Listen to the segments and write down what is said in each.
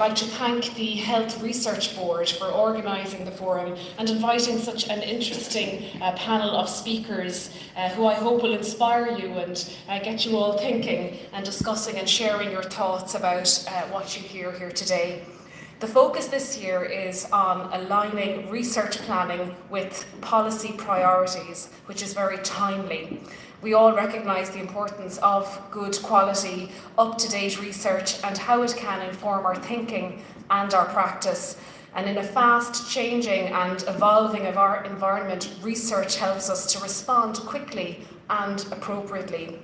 like to thank the Health Research Board for organising the forum and inviting such an interesting panel of speakers who I hope will inspire you and get you all thinking and discussing and sharing your thoughts about what you hear here today. The focus this year is on aligning research planning with policy priorities, which is very timely. We all recognise the importance of good quality, up-to-date research and how it can inform our thinking and our practice. And in a fast changing and evolving environment, research helps us to respond quickly and appropriately.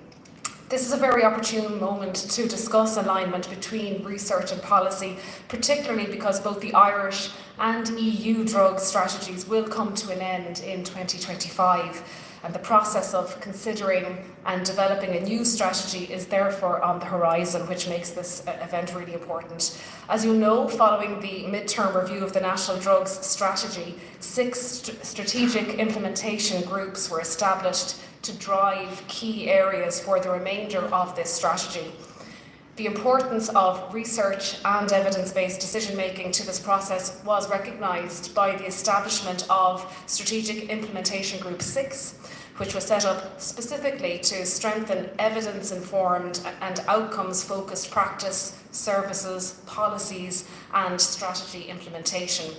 This is a very opportune moment to discuss alignment between research and policy, particularly because both the Irish and EU drug strategies will come to an end in 2025. And the process of considering and developing a new strategy is therefore on the horizon, which makes this event really important. As you know, following the midterm review of the National Drugs Strategy, 6 strategic implementation groups were established to drive key areas for the remainder of this strategy. The importance of research and evidence-based decision-making to this process was recognised by the establishment of Strategic Implementation Group 6, which was set up specifically to strengthen evidence-informed and outcomes-focused practice, services, policies and strategy implementation.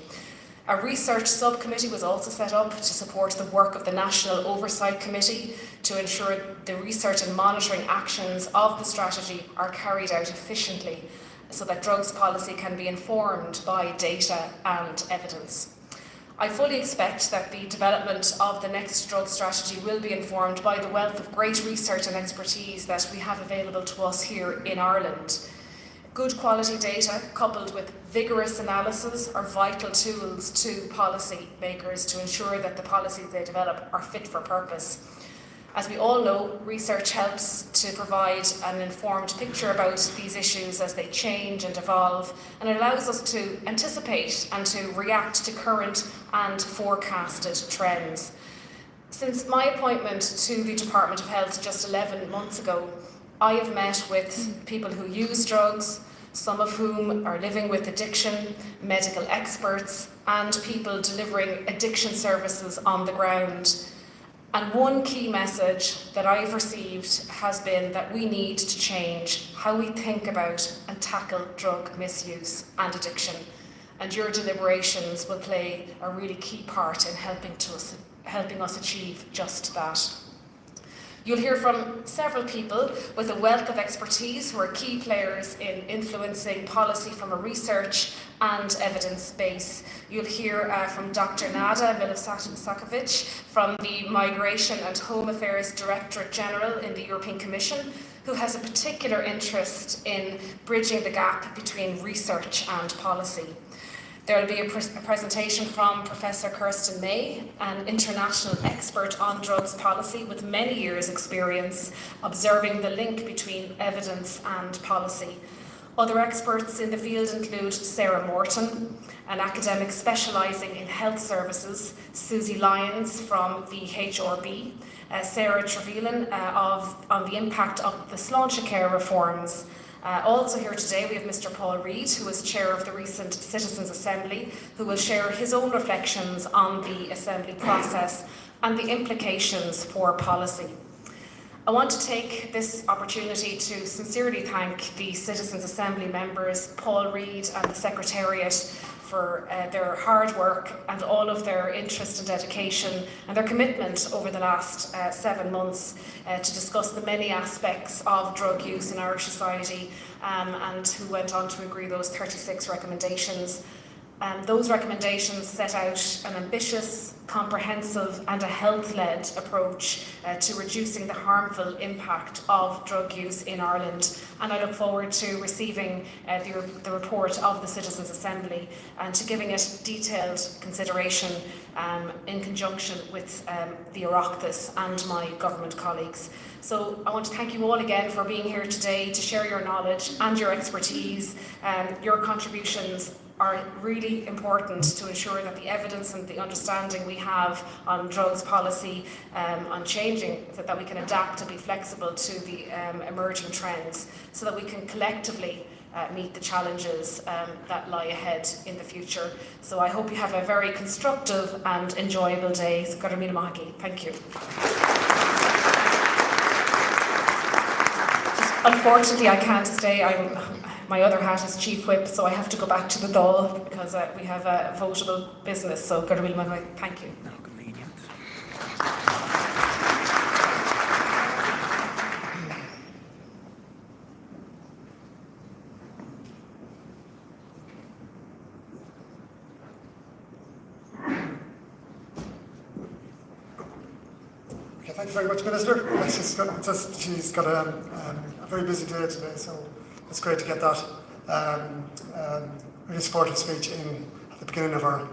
A research subcommittee was also set up to support the work of the National Oversight Committee to ensure the research and monitoring actions of the strategy are carried out efficiently so that drugs policy can be informed by data and evidence. I fully expect that the development of the next drug strategy will be informed by the wealth of great research and expertise that we have available to us here in Ireland. Good quality data coupled with vigorous analysis are vital tools to policy makers to ensure that the policies they develop are fit for purpose. As we all know, research helps to provide an informed picture about these issues as they change and evolve, and it allows us to anticipate and to react to current and forecasted trends. Since my appointment to the Department of Health just 11 months ago, I have met with people who use drugs, some of whom are living with addiction, medical experts, and people delivering addiction services on the ground. And one key message that I've received has been that we need to change how we think about and tackle drug misuse and addiction. And your deliberations will play a really key part in helping us achieve just that. You'll hear from several people with a wealth of expertise who are key players in influencing policy from a research and evidence base. You'll hear from Dr. Nada Milosakovic from the Migration and Home Affairs Directorate General in the European Commission, who has a particular interest in bridging the gap between research and policy. There will be a presentation from Professor Kirsten May, an international expert on drugs policy with many years' experience observing the link between evidence and policy. Other experts in the field include Sarah Morton, an academic specialising in health services, Susie Lyons from the HRB, Sarah Trevelyan on the impact of the Sláintecare reforms. Also here today we have Mr. Paul Reid, who is chair of the recent Citizens' Assembly, who will share his own reflections on the Assembly process and the implications for policy. I want to take this opportunity to sincerely thank the Citizens' Assembly members, Paul Reid and the Secretariat for their hard work and all of their interest and dedication and their commitment over the last 7 months to discuss the many aspects of drug use in Irish society and who went on to agree those 36 recommendations. Those recommendations set out an ambitious, comprehensive and a health-led approach to reducing the harmful impact of drug use in Ireland. And I look forward to receiving the report of the Citizens' Assembly and to giving it detailed consideration in conjunction with the Oireachtas and my government colleagues. So I want to thank you all again for being here today to share your knowledge and your expertise. Your contributions are really important to ensure that the evidence and the understanding we have on drugs policy, on changing, that we can adapt and be flexible to the emerging trends so that we can collectively meet the challenges that lie ahead in the future. So I hope you have a very constructive and enjoyable day. So Gora Míle Maith. Thank you. Unfortunately, I can't stay. My other hat is Chief Whip, so I have to go back to the Dáil because we have a votable business. So Gora Míle Maith. Thank you. Thank you very much, Minister. She's got a very busy day today, so it's great to get that really supportive speech in at the beginning of our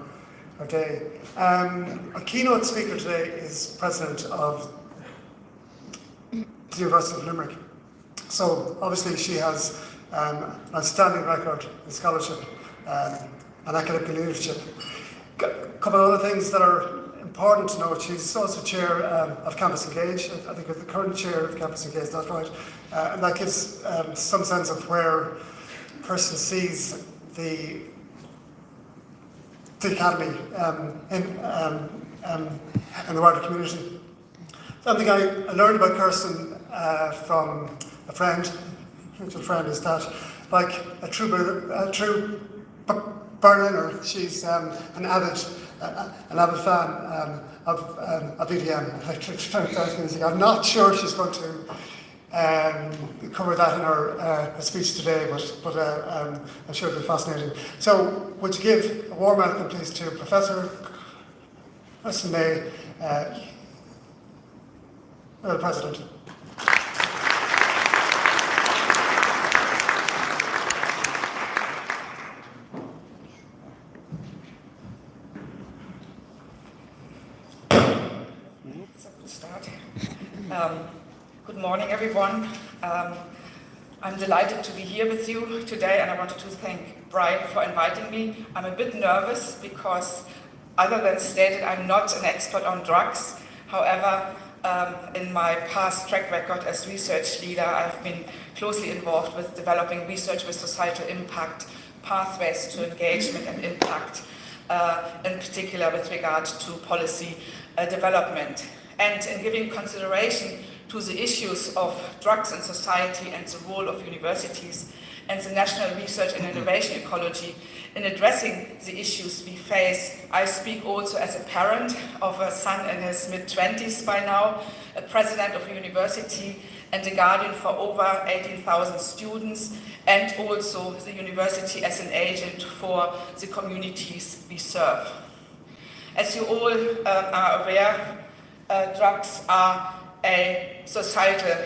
day. Our keynote speaker today is President of the University of Limerick. So obviously she has an outstanding record in scholarship and academic leadership. A couple of other things that are important to note: she's also chair of Campus Engage. I think the current chair of Campus Engage, that's right. And that gives some sense of where a person sees the academy in the wider community. Something I learned about Kirsten from a friend, mutual friend, is that, like a true Berliner, she's an avid fan of EDM, electronic music. I'm not sure if she's going to cover that in her speech today, but I'm sure it'll be fascinating. So, would you give a warm welcome, please, to Professor Kirsten May, the President. Good morning, everyone. I'm delighted to be here with you today, and I wanted to thank Brian for inviting me. I'm a bit nervous because, other than stated, I'm not an expert on drugs. However, in my past track record as research leader, I've been closely involved with developing research with societal impact, pathways to engagement and impact, in particular with regard to policy development. And in giving consideration to the issues of drugs in society and the role of universities and the national research and innovation ecology in addressing the issues we face, I speak also as a parent of a son in his mid-20s by now, a president of a university and a guardian for over 18,000 students, and also the university as an agent for the communities we serve. As you all are aware, drugs are a societal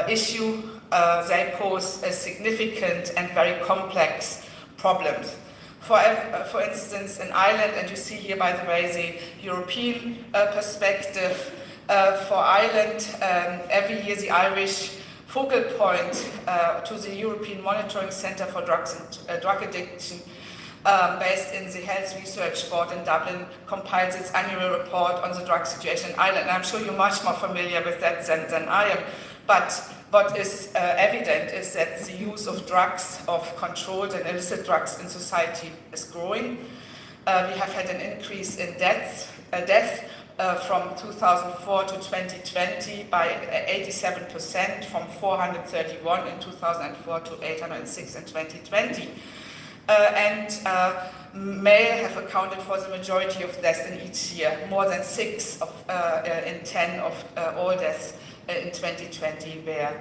issue. They pose a significant and very complex problems. For instance, in Ireland, and you see here, by the way, the European perspective, for Ireland, every year the Irish focal point to the European Monitoring Centre for Drugs and Drug Addiction, based in the Health Research Board in Dublin, compiles its annual report on the drug situation in Ireland. And I'm sure you're much more familiar with that than I am. But what is evident is that the use of drugs, of controlled and illicit drugs in society, is growing. We have had an increase in death from 2004 to 2020 by 87%, from 431 in 2004 to 806 in 2020. Male have accounted for the majority of deaths in each year. More than 6 in 10 of all deaths in 2020 were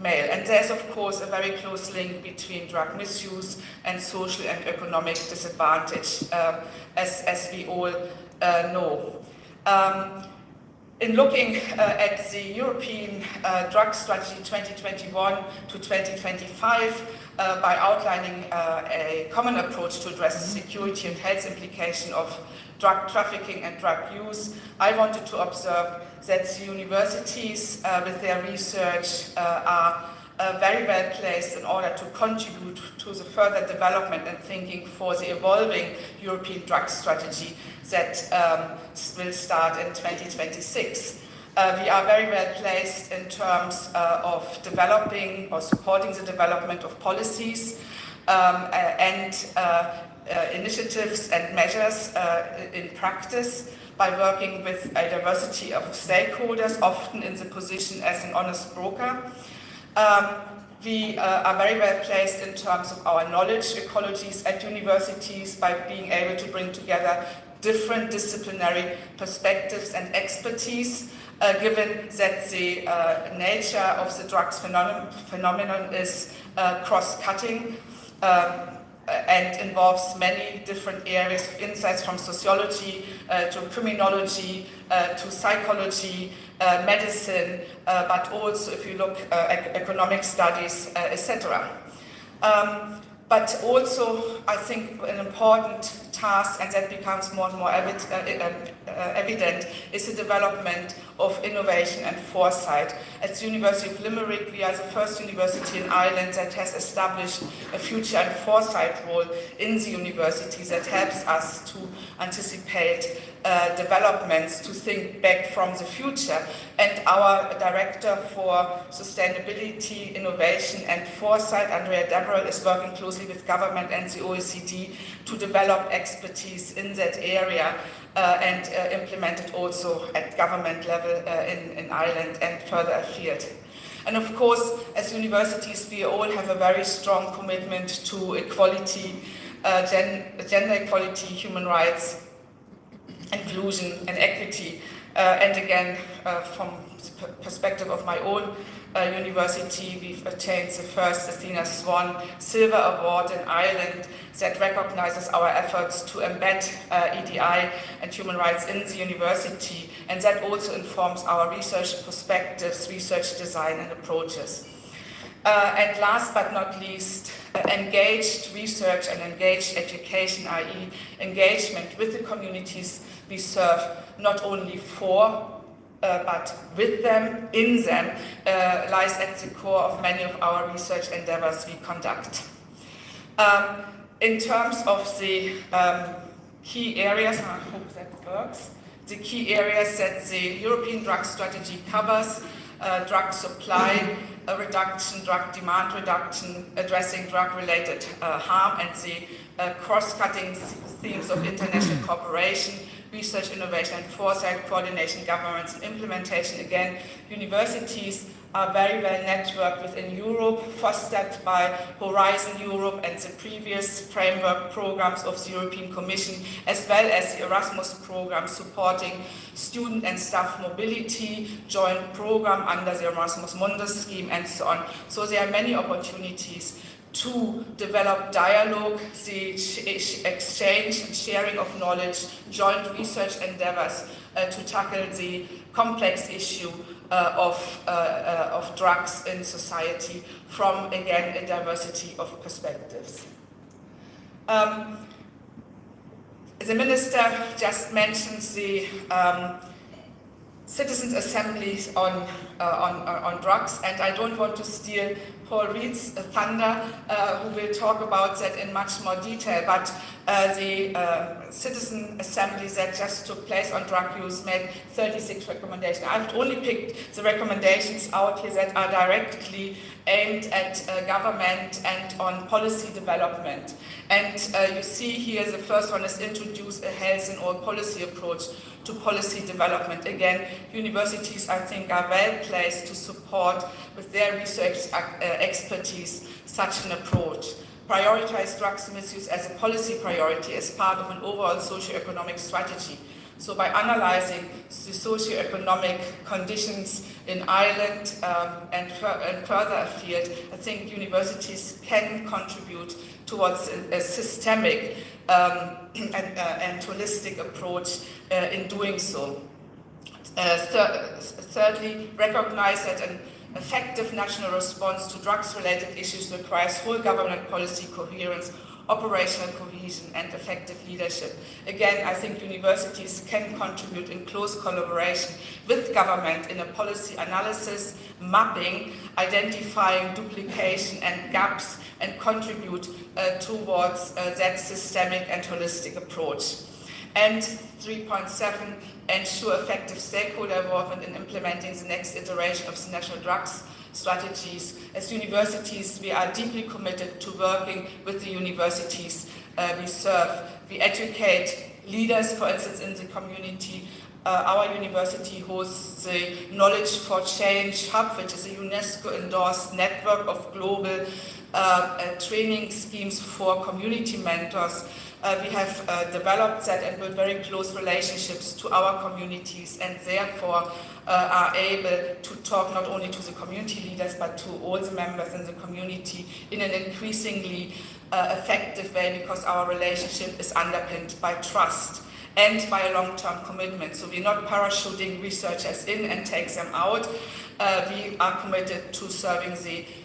male. And there's, of course, a very close link between drug misuse and social and economic disadvantage, as we all know. In looking at the European Drug Strategy 2021 to 2025, by outlining a common approach to address the security and health implication of drug trafficking and drug use, I wanted to observe that the universities with their research are very well placed in order to contribute to the further development and thinking for the evolving European drug strategy that will start in 2026. We are very well placed in terms of developing or supporting the development of policies and initiatives and measures in practice by working with a diversity of stakeholders, often in the position as an honest broker. We are very well placed in terms of our knowledge ecologies at universities by being able to bring together different disciplinary perspectives and expertise, given that the nature of the drugs phenomenon is cross-cutting and involves many different areas of insights, from sociology to criminology to psychology, medicine, but also, if you look at economic studies, etc. But also, I think an important task, and that becomes more and more evident, is the development of innovation and foresight. At the University of Limerick, we are the first university in Ireland that has established a future and foresight role in the university that helps us to anticipate developments, to think back from the future. And our Director for Sustainability, Innovation and Foresight, Andrea Deverell, is working closely with government and the OECD to develop expertise in that area and implement it also at government level in Ireland and further afield. And of course, as universities, we all have a very strong commitment to equality, gender equality, human rights, inclusion and equity. And again, from the perspective of my own university, we've attained the first Athena Swan Silver Award in Ireland that recognizes our efforts to embed EDI and human rights in the university, and that also informs our research perspectives, research design and approaches. And last but not least, engaged research and engaged education, i.e. engagement with the communities we serve, not only for but with them, in them, lies at the core of many of our research endeavors we conduct. In terms of the key areas, I hope that works, the key areas that the European drug strategy covers: drug supply reduction, drug demand reduction, addressing drug-related harm, and the cross-cutting themes of international cooperation, research, innovation and foresight, coordination, governance and implementation. Again, universities are very well networked within Europe, fostered by Horizon Europe and the previous framework programs of the European Commission, as well as the Erasmus program supporting student and staff mobility, joint program under the Erasmus Mundus scheme, and so on. So there are many opportunities to develop dialogue, the exchange and sharing of knowledge, joint research endeavors to tackle the complex issue of drugs in society from, again, a diversity of perspectives. The Minister just mentioned the citizens' assemblies on drugs, and I don't want to steal Paul Reed's thunder, who will talk about that in much more detail, but the citizen assemblies that just took place on drug use made 36 recommendations. I've only picked the recommendations out here that are directly aimed at government and on policy development. And you see here the first one is introduce a health in all policy approach to policy development. Again, universities, I think, are well placed to support with their research expertise such an approach. Prioritize drugs misuse as a policy priority as part of an overall socio-economic strategy. So by analyzing the socio-economic conditions in Ireland and further afield, I think universities can contribute towards a systemic and holistic approach in doing so. Thirdly, recognize that an effective national response to drugs-related issues requires whole government policy coherence, operational cohesion and effective leadership. Again, I think universities can contribute in close collaboration with government in a policy analysis, mapping, identifying duplication and gaps, and contribute towards that systemic and holistic approach. And 3.7, ensure effective stakeholder involvement in implementing the next iteration of the national drugs strategies. As universities, we are deeply committed to working with the universities we serve. We educate leaders, for instance, in the community. Our university hosts the Knowledge for Change Hub, which is a UNESCO-endorsed network of global training schemes for community mentors. We have developed that and built very close relationships to our communities, and therefore are able to talk not only to the community leaders but to all the members in the community in an increasingly effective way, because our relationship is underpinned by trust and by a long-term commitment. So we're not parachuting researchers in and take them out. We are committed to serving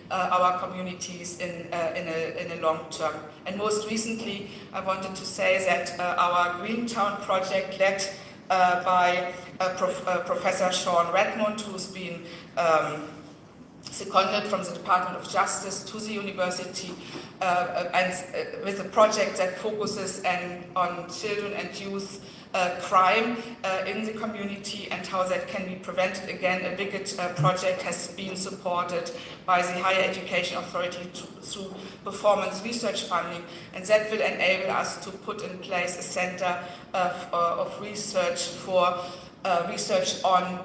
our communities in a long term. And most recently, I wanted to say that our Greentown project, led by Professor Sean Redmond, who's been seconded from the Department of Justice to the university, and with a project that focuses on children and youth crime in the community and how that can be prevented. Again, a big project has been supported by the Higher Education Authority through performance research funding, and that will enable us to put in place a center of research for research on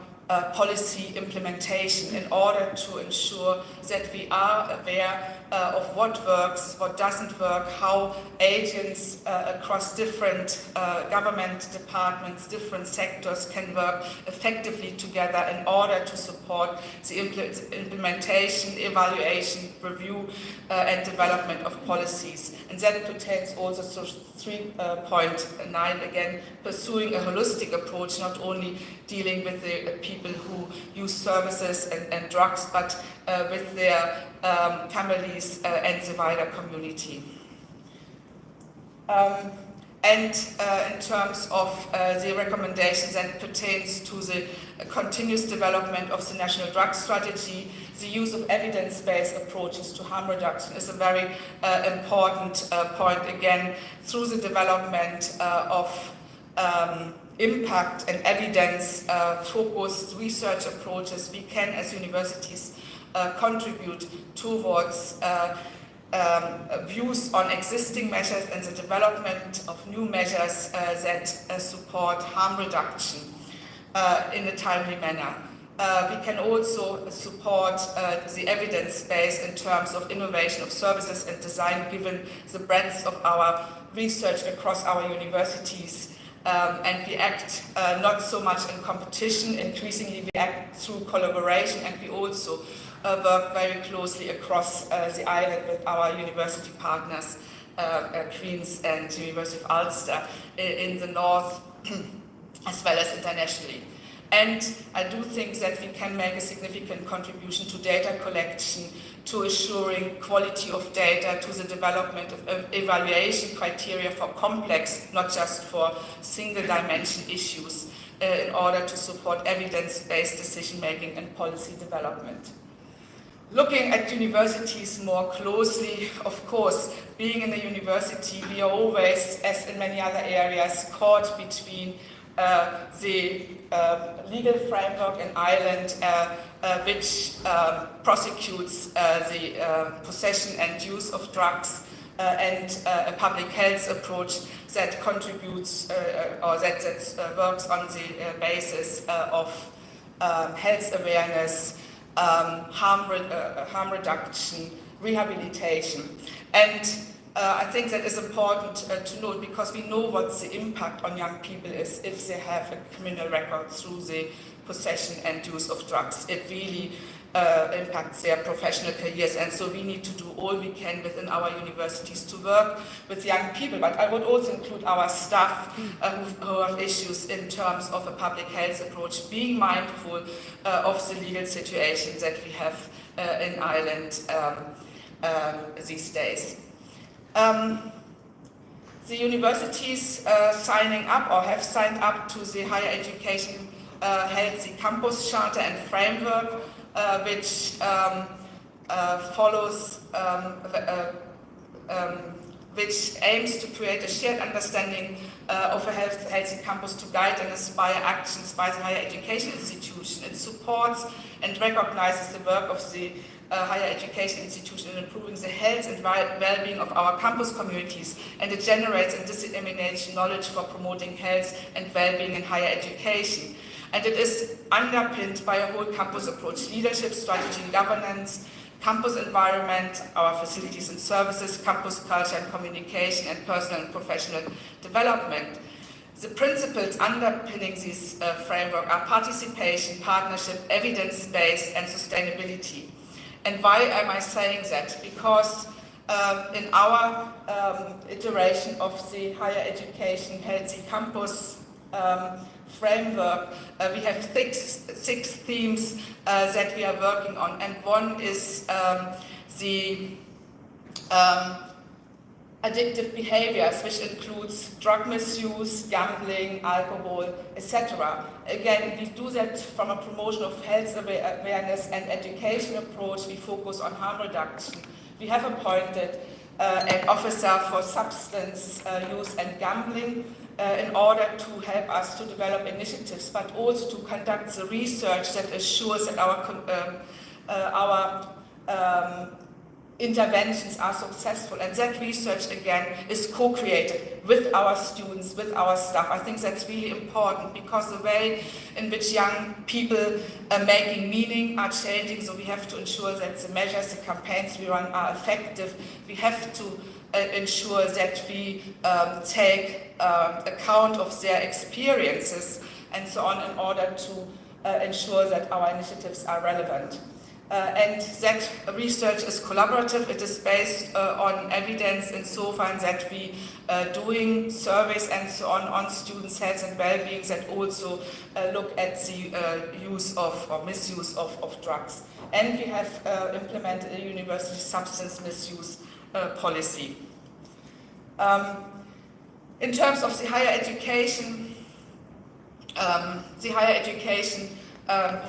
policy implementation, in order to ensure that we are aware of what works, what doesn't work, how agents across different government departments, different sectors can work effectively together in order to support the implementation, evaluation, review and development of policies. And that pertains also to 3.9, again, pursuing a holistic approach, not only dealing with the people who use services and drugs, but with their families and the wider community. And in terms of the recommendations that pertains to the continuous development of the National Drug Strategy, the use of evidence-based approaches to harm reduction is a very important point. Again, through the development of impact and evidence-focused research approaches, we can, as universities, contribute towards views on existing measures and the development of new measures that support harm reduction in a timely manner. We can also support the evidence base in terms of innovation of services and design, given the breadth of our research across our universities. And we act not so much in competition, increasingly we act through collaboration, and we also work very closely across the island with our university partners, Queen's and the University of Ulster in the north, as well as internationally. And I do think that we can make a significant contribution to data collection, to assuring quality of data, to the development of evaluation criteria for complex, not just for single dimension issues, in order to support evidence-based decision-making and policy development. Looking at universities more closely, of course, being in a university, we are always, as in many other areas, caught between the legal framework in Ireland, which prosecutes the possession and use of drugs, and a public health approach that contributes or that works on the basis of health awareness, harm reduction, rehabilitation. And I think that is important to note, because we know what the impact on young people is if they have a criminal record through the possession and use of drugs. It really impacts their professional careers, and so we need to do all we can within our universities to work with young people. But I would also include our staff who have issues in terms of a public health approach, being mindful of the legal situation that we have in Ireland these days. The universities signing up or have signed up to the Higher Education Healthy Campus Charter and Framework, which follows which aims to create a shared understanding of a healthy campus to guide and inspire actions by the higher education institution. It supports and recognizes the work of the higher education institution in improving the health and well-being of our campus communities, and it generates and disseminates knowledge for promoting health and well-being in higher education. And it is underpinned by a whole campus approach: leadership, strategy and governance, campus environment, our facilities and services, campus culture and communication, and personal and professional development. The principles underpinning this framework are participation, partnership, evidence-based, and sustainability. And why am I saying that? Because in our iteration of the higher education healthy campus framework, we have six themes that we are working on, and one is the addictive behaviors, which includes drug misuse, gambling, alcohol, etc. Again, we do that from a promotion of health awareness and education approach. We focus on harm reduction. We have appointed an officer for substance use and gambling in order to help us to develop initiatives, but also to conduct the research that assures that our interventions are successful. And that research, again, is co-created with our students, with our staff. I think that's really important, because the way in which young people are making meaning are changing, so we have to ensure that the measures, the campaigns we run are effective. We have to ensure that we take account of their experiences and so on, in order to ensure that our initiatives are relevant. And that research is collaborative. It is based on evidence insofar that we doing surveys and so on students' health and well-being, that also look at the use of or misuse of drugs. And we have implemented a university substance misuse policy. In terms of the higher education,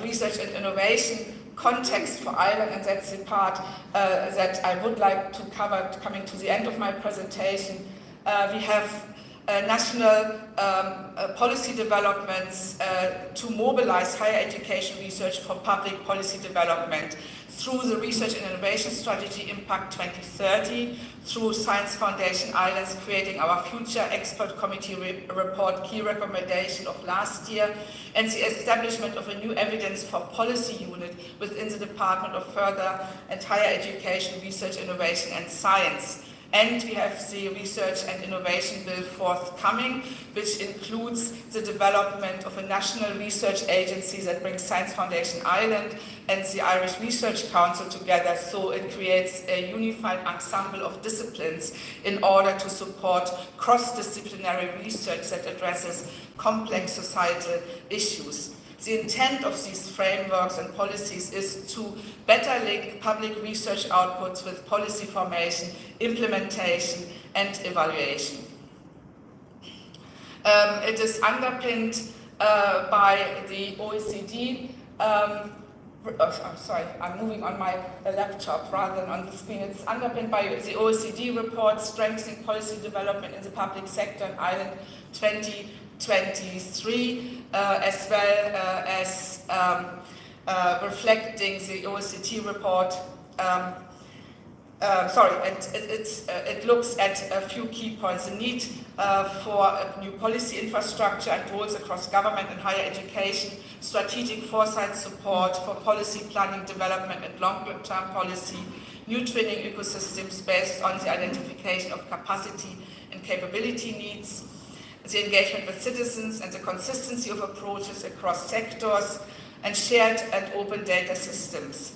research and innovation context for Ireland, and that's the part that I would like to cover coming to the end of my presentation. We have national policy developments to mobilize higher education research for public policy development through the Research and Innovation Strategy Impact 2030, through Science Foundation Ireland's Creating Our Future Expert Committee report key recommendation of last year, and the establishment of a new evidence for policy unit within the Department of Further and Higher Education, Research, Innovation and Science. And we have the Research and Innovation Bill forthcoming, which includes the development of a national research agency that brings Science Foundation Ireland and the Irish Research Council together, so it creates a unified ensemble of disciplines in order to support cross-disciplinary research that addresses complex societal issues. The intent of these frameworks and policies is to better link public research outputs with policy formation, implementation, and evaluation. It is underpinned by the OECD. I'm sorry, I'm moving on my laptop rather than on the screen. It's underpinned by the OECD report, Strengthening Policy Development in the Public Sector in Ireland 2023, as well as reflecting the OECD report. It looks at a few key points: the need for a new policy infrastructure and roles across government and higher education, strategic foresight support for policy planning, development and long-term policy, new training ecosystems based on the identification of capacity and capability needs, the engagement with citizens and the consistency of approaches across sectors, and shared and open data systems.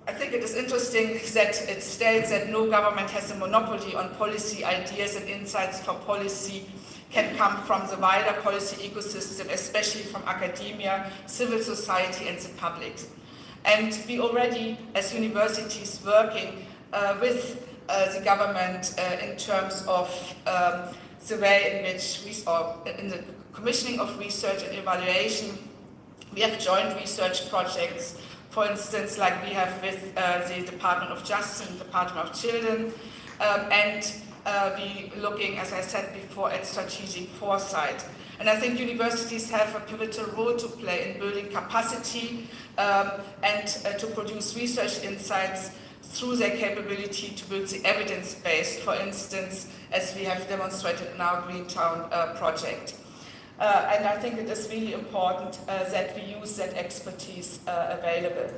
I think it is interesting that it states that no government has a monopoly on policy. Ideas and insights for policy can come from the wider policy ecosystem, especially from academia, civil society and the public. And we already, as universities, working with the government in terms of the way in which in the commissioning of research and evaluation. We have joint research projects, for instance, like we have with the Department of Justice and the Department of Children, and we looking, as I said before, at strategic foresight. And I think universities have a pivotal role to play in building capacity and to produce research insights through their capability to build the evidence base, for instance, as we have demonstrated in our Greentown project. And I think it is really important that we use that expertise available.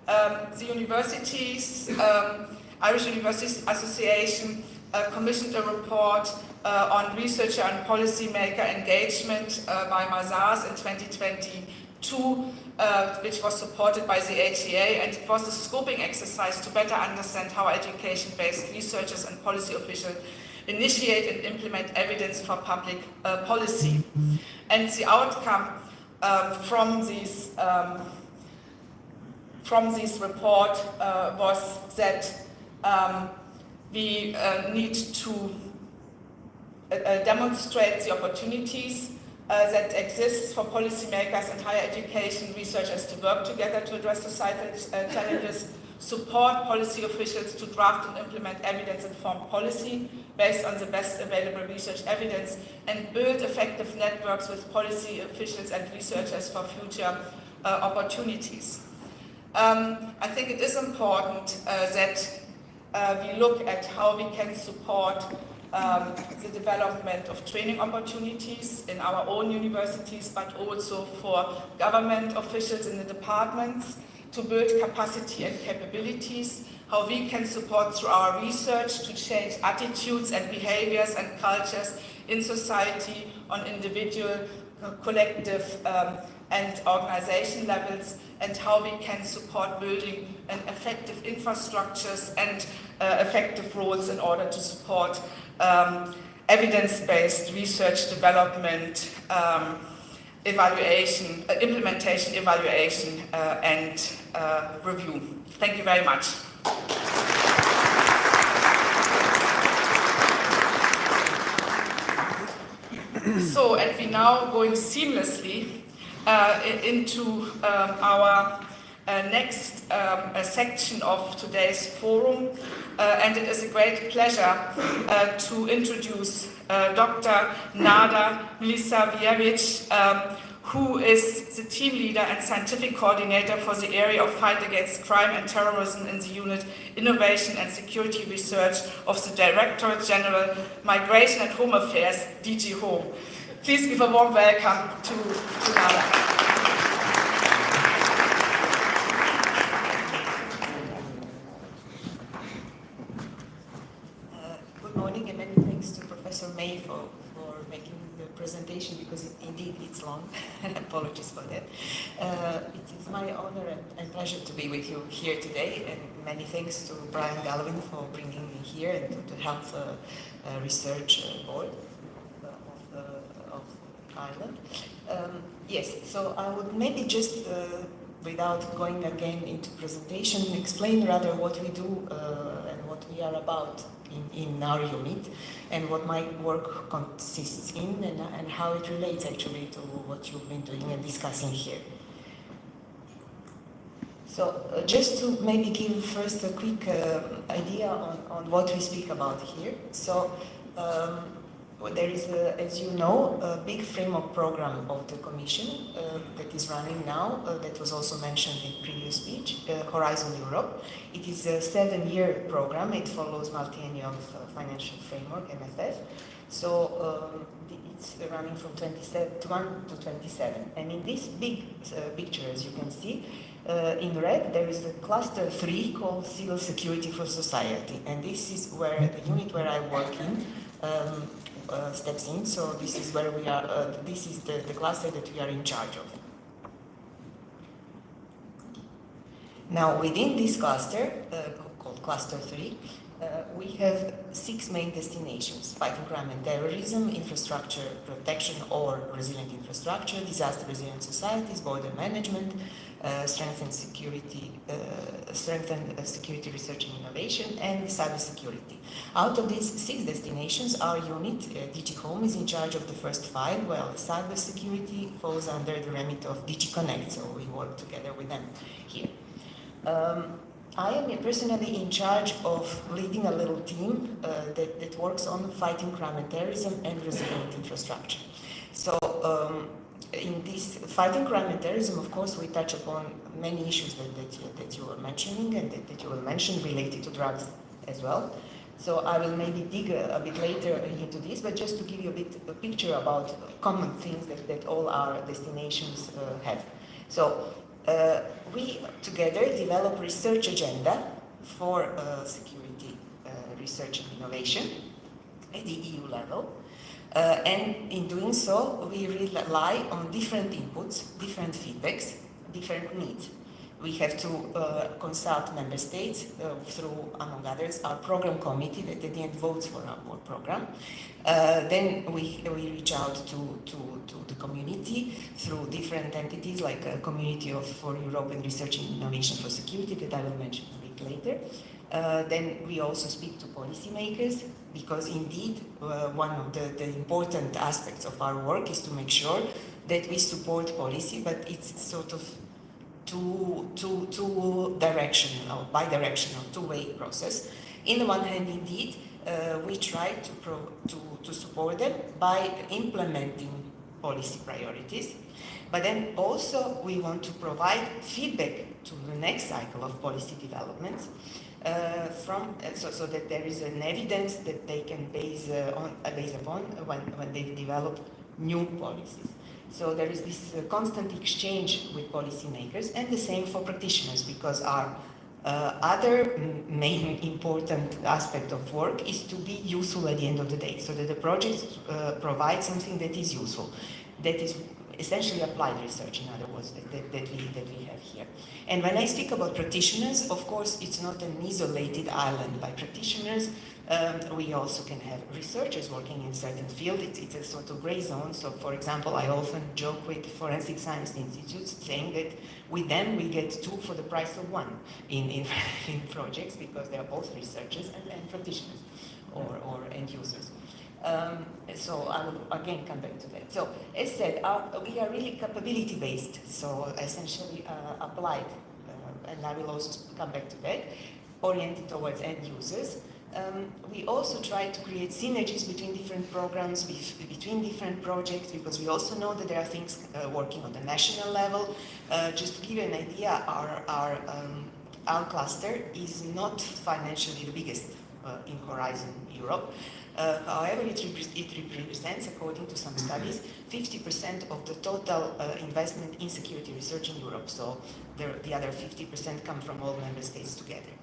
The universities, Irish Universities Association commissioned a report on researcher and policymaker engagement by Mazars in 2022, which was supported by the HEA, and it was a scoping exercise to better understand how education-based researchers and policy officials initiate and implement evidence for public policy. And the outcome from this report was that we need to demonstrate the opportunities that exist for policymakers and higher education researchers to work together to address societal challenges, support policy officials to draft and implement evidence-informed policy based on the best available research evidence, and build effective networks with policy officials and researchers for future opportunities. I think it is important that we look at how we can support the development of training opportunities in our own universities, but also for government officials in the departments to build capacity and capabilities, how we can support through our research to change attitudes and behaviors and cultures in society on individual, collective and organization levels, and how we can support building an effective infrastructures and effective roles in order to support evidence-based research development, evaluation, implementation, evaluation, and review. Thank you very much. So, and we now going seamlessly into our next section of today's forum, and it is a great pleasure to introduce Dr. Nada Milisavijević, who is the team leader and scientific coordinator for the area of fight against crime and terrorism in the unit Innovation and Security Research of the Directorate General Migration and Home Affairs, DG Home. Please give a warm welcome to Nada. Good morning, and many thanks to Professor May for making the presentation, because indeed it's long. Apologies for that. It is my honor and pleasure to be with you here today, and many thanks to Brian Galvin for bringing me here and to the Health Research Board of Ireland. Yes, so I would maybe just, without going again into presentation, explain rather what we do and what we are about in our unit, and what my work consists in, and how it relates actually to what you've been doing and discussing here. So just to maybe give first a quick idea on what we speak about here. So there is, as you know, a big framework program of the Commission that is running now, that was also mentioned in previous speech, Horizon Europe. It is a 7-year program. It follows multi-annual financial framework, MFF. So it's running from 21 to 27. And in this big picture, as you can see, in red, there is the cluster 3 called Civil Security for Society. And this is where the unit where I work in steps in. So this is where we are, this is the cluster that we are in charge of. Now, within this cluster, called Cluster 3, we have 6 main destinations: fighting crime and terrorism, infrastructure protection or resilient infrastructure, disaster resilient societies, border management, strengthen security research and innovation, and cybersecurity. Out of these 6 destinations, our unit, DG Home, is in charge of the first 5, while cybersecurity falls under the remit of DG Connect, so we work together with them here. I am personally in charge of leading a little team that works on fighting crime and terrorism and resilient infrastructure. So in this fighting crime and terrorism, of course, we touch upon many issues that you were mentioning and that you will mention related to drugs as well. So I will maybe dig a bit later into this, but just to give you a picture about common things that all our destinations have. So we together develop research agenda for security research and innovation at the EU level. And in doing so, we rely on different inputs, different feedbacks, different needs. We have to consult member states through, among others, our program committee that at the end votes for our program. Then we reach out to the community through different entities like a Community for European Research and Innovation for Security that I will mention a bit later. Then we also speak to policymakers because indeed one of the important aspects of our work is to make sure that we support policy, but it's sort of two-directional, bi-directional, two-way process. In the one hand, indeed, we try to support them by implementing policy priorities, but then also we want to provide feedback to the next cycle of policy developments so that there is an evidence that they can base upon when they develop new policies. So there is this constant exchange with policymakers, and the same for practitioners, because our other main important aspect of work is to be useful at the end of the day, so that the projects provide something that is useful, that is essentially applied research, in other words, that we have here. And when I speak about practitioners, of course, it's not an isolated island by practitioners. We also can have researchers working in certain field. It's a sort of gray zone. So, for example, I often joke with forensic science institutes saying that with them we get two for the price of one in projects, because they are both researchers and practitioners or end users. So I will again come back to that. So as said, we are really capability based, so essentially applied, and I will also come back to that, oriented towards end users. We also try to create synergies between different programs, between different projects, because we also know that there are things working on the national level. Just to give you an idea, our cluster is not financially the biggest in Horizon Europe. However, it represents, according to some studies, 50% of the total investment in security research in Europe. So the other 50% come from all member states together.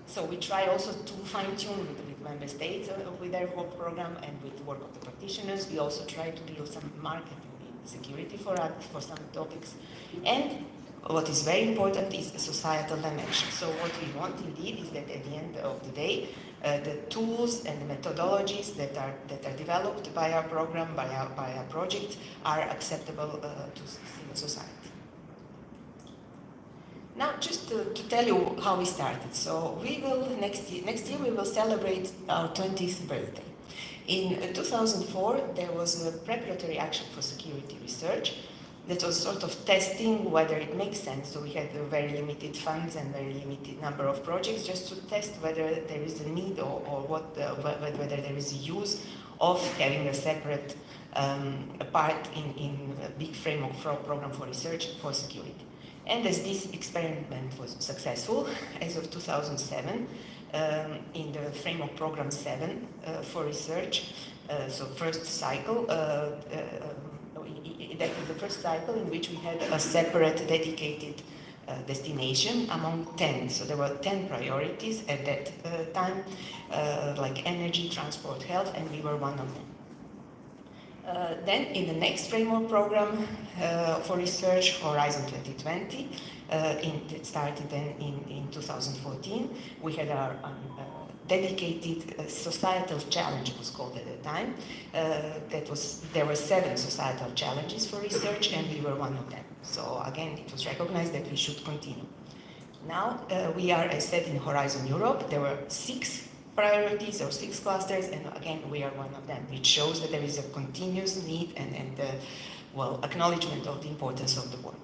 So we try also to fine-tune with member states with their work program and with the work of the practitioners. We also try to build some marketing in security for some topics. And what is very important is the societal dimension. So what we want indeed is that at the end of the day, the tools and the methodologies that are developed by our program, by our projects, are acceptable to civil society. Now, just to tell you how we started. So we will next year we will celebrate our 20th birthday. In 2004, there was a preparatory action for security research that was sort of testing whether it makes sense. So we had very limited funds and very limited number of projects just to test whether there is a need or whether there is a use of having a separate part in a big framework program for research for security. And as this experiment was successful, as of 2007, in the framework program 7 for research, so first cycle, that was the first cycle in which we had a separate dedicated destination among 10. So there were 10 priorities at that time, like energy, transport, health, and we were one of them. Then in the next framework program for research, Horizon 2020, it started then in 2014, we had our dedicated societal challenge, it was called at the time. There were 7 societal challenges for research, and we were one of them. So again, it was recognized that we should continue. Now we are, as said, in Horizon Europe. There were 6 priorities or 6 clusters, and again, we are one of them, which shows that there is a continuous need and acknowledgement of the importance of the work.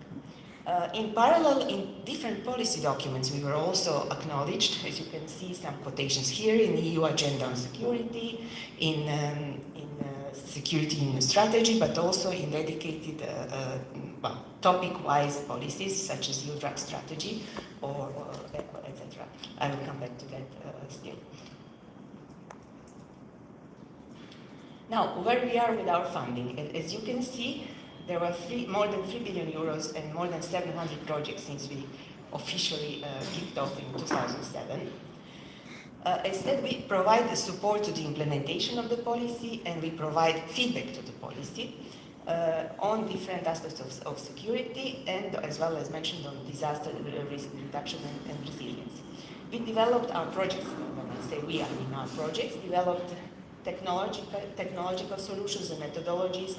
In parallel, in different policy documents, we were also acknowledged, as you can see some quotations here, in the EU Agenda on Security, in Security in Strategy, but also in dedicated topic-wise policies, such as EU Drug Strategy, or etc. I will come back to that still. Now, where we are with our funding. As you can see, there were more than 3 billion euros and more than 700 projects since we officially kicked off in 2007. Instead, we provide the support to the implementation of the policy, and we provide feedback to the policy on different aspects of security, and as well as mentioned on disaster risk reduction and resilience. We developed our projects, when I say we, I mean our projects, developed technological solutions and methodologies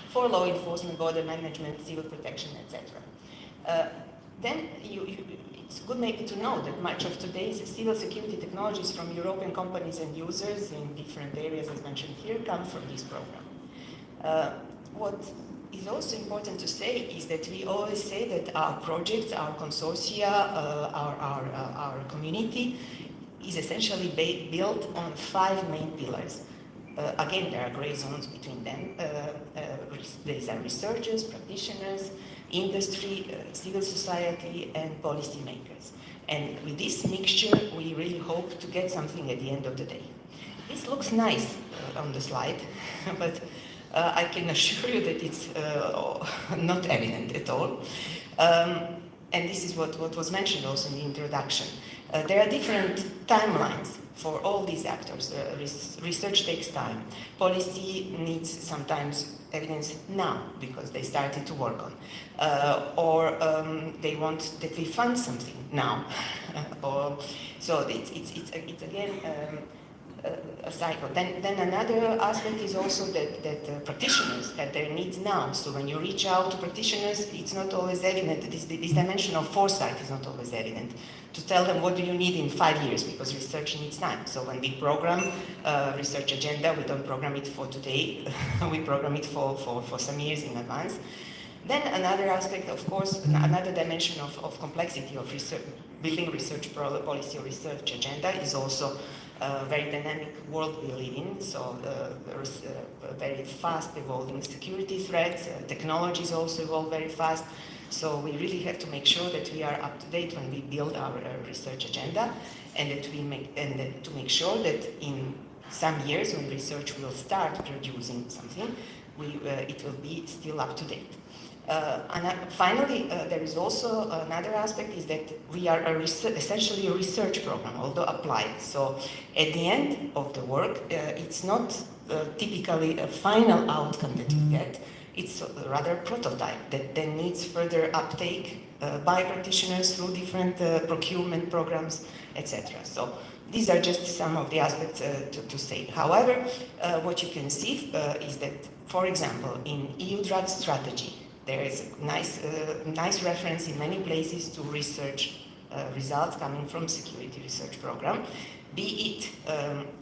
for law enforcement, border management, civil protection, etc. Then it's good maybe to know that much of today's civil security technologies from European companies and users in different areas, as mentioned here, come from this program. What is also important to say is that we always say that our projects, our consortia, our community is essentially built on 5 main pillars. Again, there are gray zones between them. These are researchers, practitioners, industry, civil society, and policymakers. And with this mixture, we really hope to get something at the end of the day. This looks nice on the slide, but I can assure you that it's not evident at all. And this is what was mentioned also in the introduction. There are different timelines for all these actors. Research takes time. Policy needs sometimes evidence now because they started to work on. Or they want that we fund something now. So it's again a cycle. Then another aspect is also that practitioners have their needs now. So when you reach out to practitioners, it's not always evident. This dimension of foresight is not always evident. To tell them what do you need in 5 years, because research needs time. So when we program research agenda, we don't program it for today. We program it for some years in advance. Then another aspect, of course, another dimension of complexity of research, building research policy or research agenda is also a very dynamic world we live in. So there's very fast evolving security threats, technologies also evolve very fast. So we really have to make sure that we are up to date when we build our research agenda, and that to make sure that in some years when research will start producing something, it will be still up to date. And finally, there is also another aspect is that we are essentially a research program, although applied. So at the end of the work, it's not typically a final outcome that we get. It's rather a prototype that then needs further uptake by practitioners through different procurement programs, etc. So these are just some of the aspects to say. However, what you can see is that, for example, in EU Drug Strategy, there is a nice reference in many places to research results coming from security research program, be it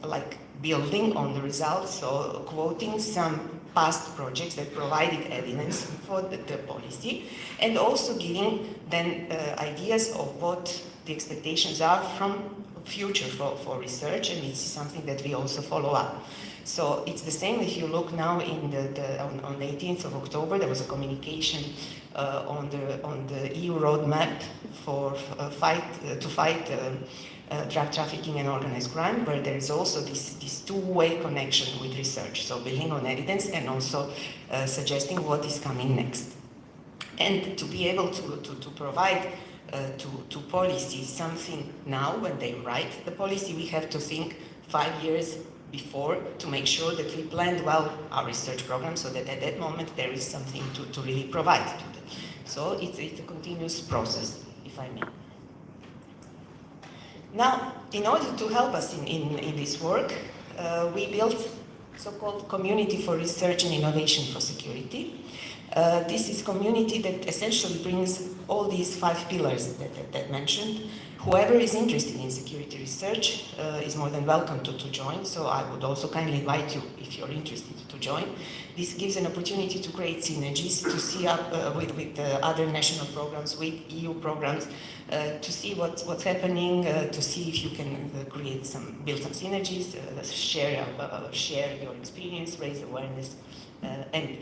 like building on the results, so quoting some past projects that provided evidence for the policy, and also giving then ideas of what the expectations are from future for research, and it's something that we also follow up. So it's the same if you look now on the 18th of October, there was a communication on the EU roadmap for to fight drug trafficking and organized crime, where there is also this two-way connection with research, so building on evidence and also suggesting what is coming next. And to be able to provide to policy something now when they write the policy, we have to think 5 years before to make sure that we planned well our research program so that at that moment there is something to really provide to them. So it's a continuous process, if I may. Now, in order to help us in this work, we built so-called Community for Research and Innovation for Security. This is community that essentially brings all these 5 pillars that mentioned Whoever is interested in security research is more than welcome to join, so I would also kindly invite you, if you're interested, to join. This gives an opportunity to create synergies, to see up with other national programs, with EU programs, to see what's happening, to see if you can build some synergies, share your experience, raise awareness, and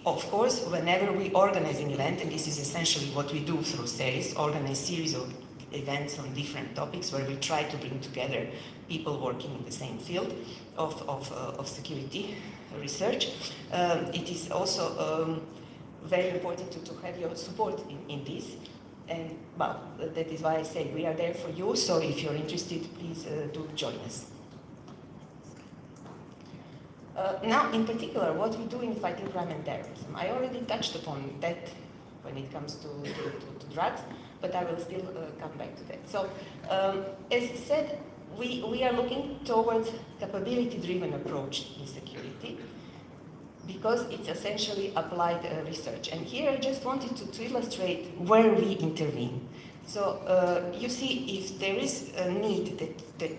of course, whenever we organize an event, and this is essentially what we do through SERIS, organize series of events on different topics where we try to bring together people working in the same field of security research. It is also very important to have your support in this. And well, that is why I say we are there for you, so if you're interested, please do join us. Now, in particular, what we do in fighting crime and terrorism. I already touched upon that when it comes to drugs, but I will still come back to that. So, as I said, we are looking towards capability-driven approach in security because it's essentially applied research. And here I just wanted to illustrate where we intervene. So you see if there is a need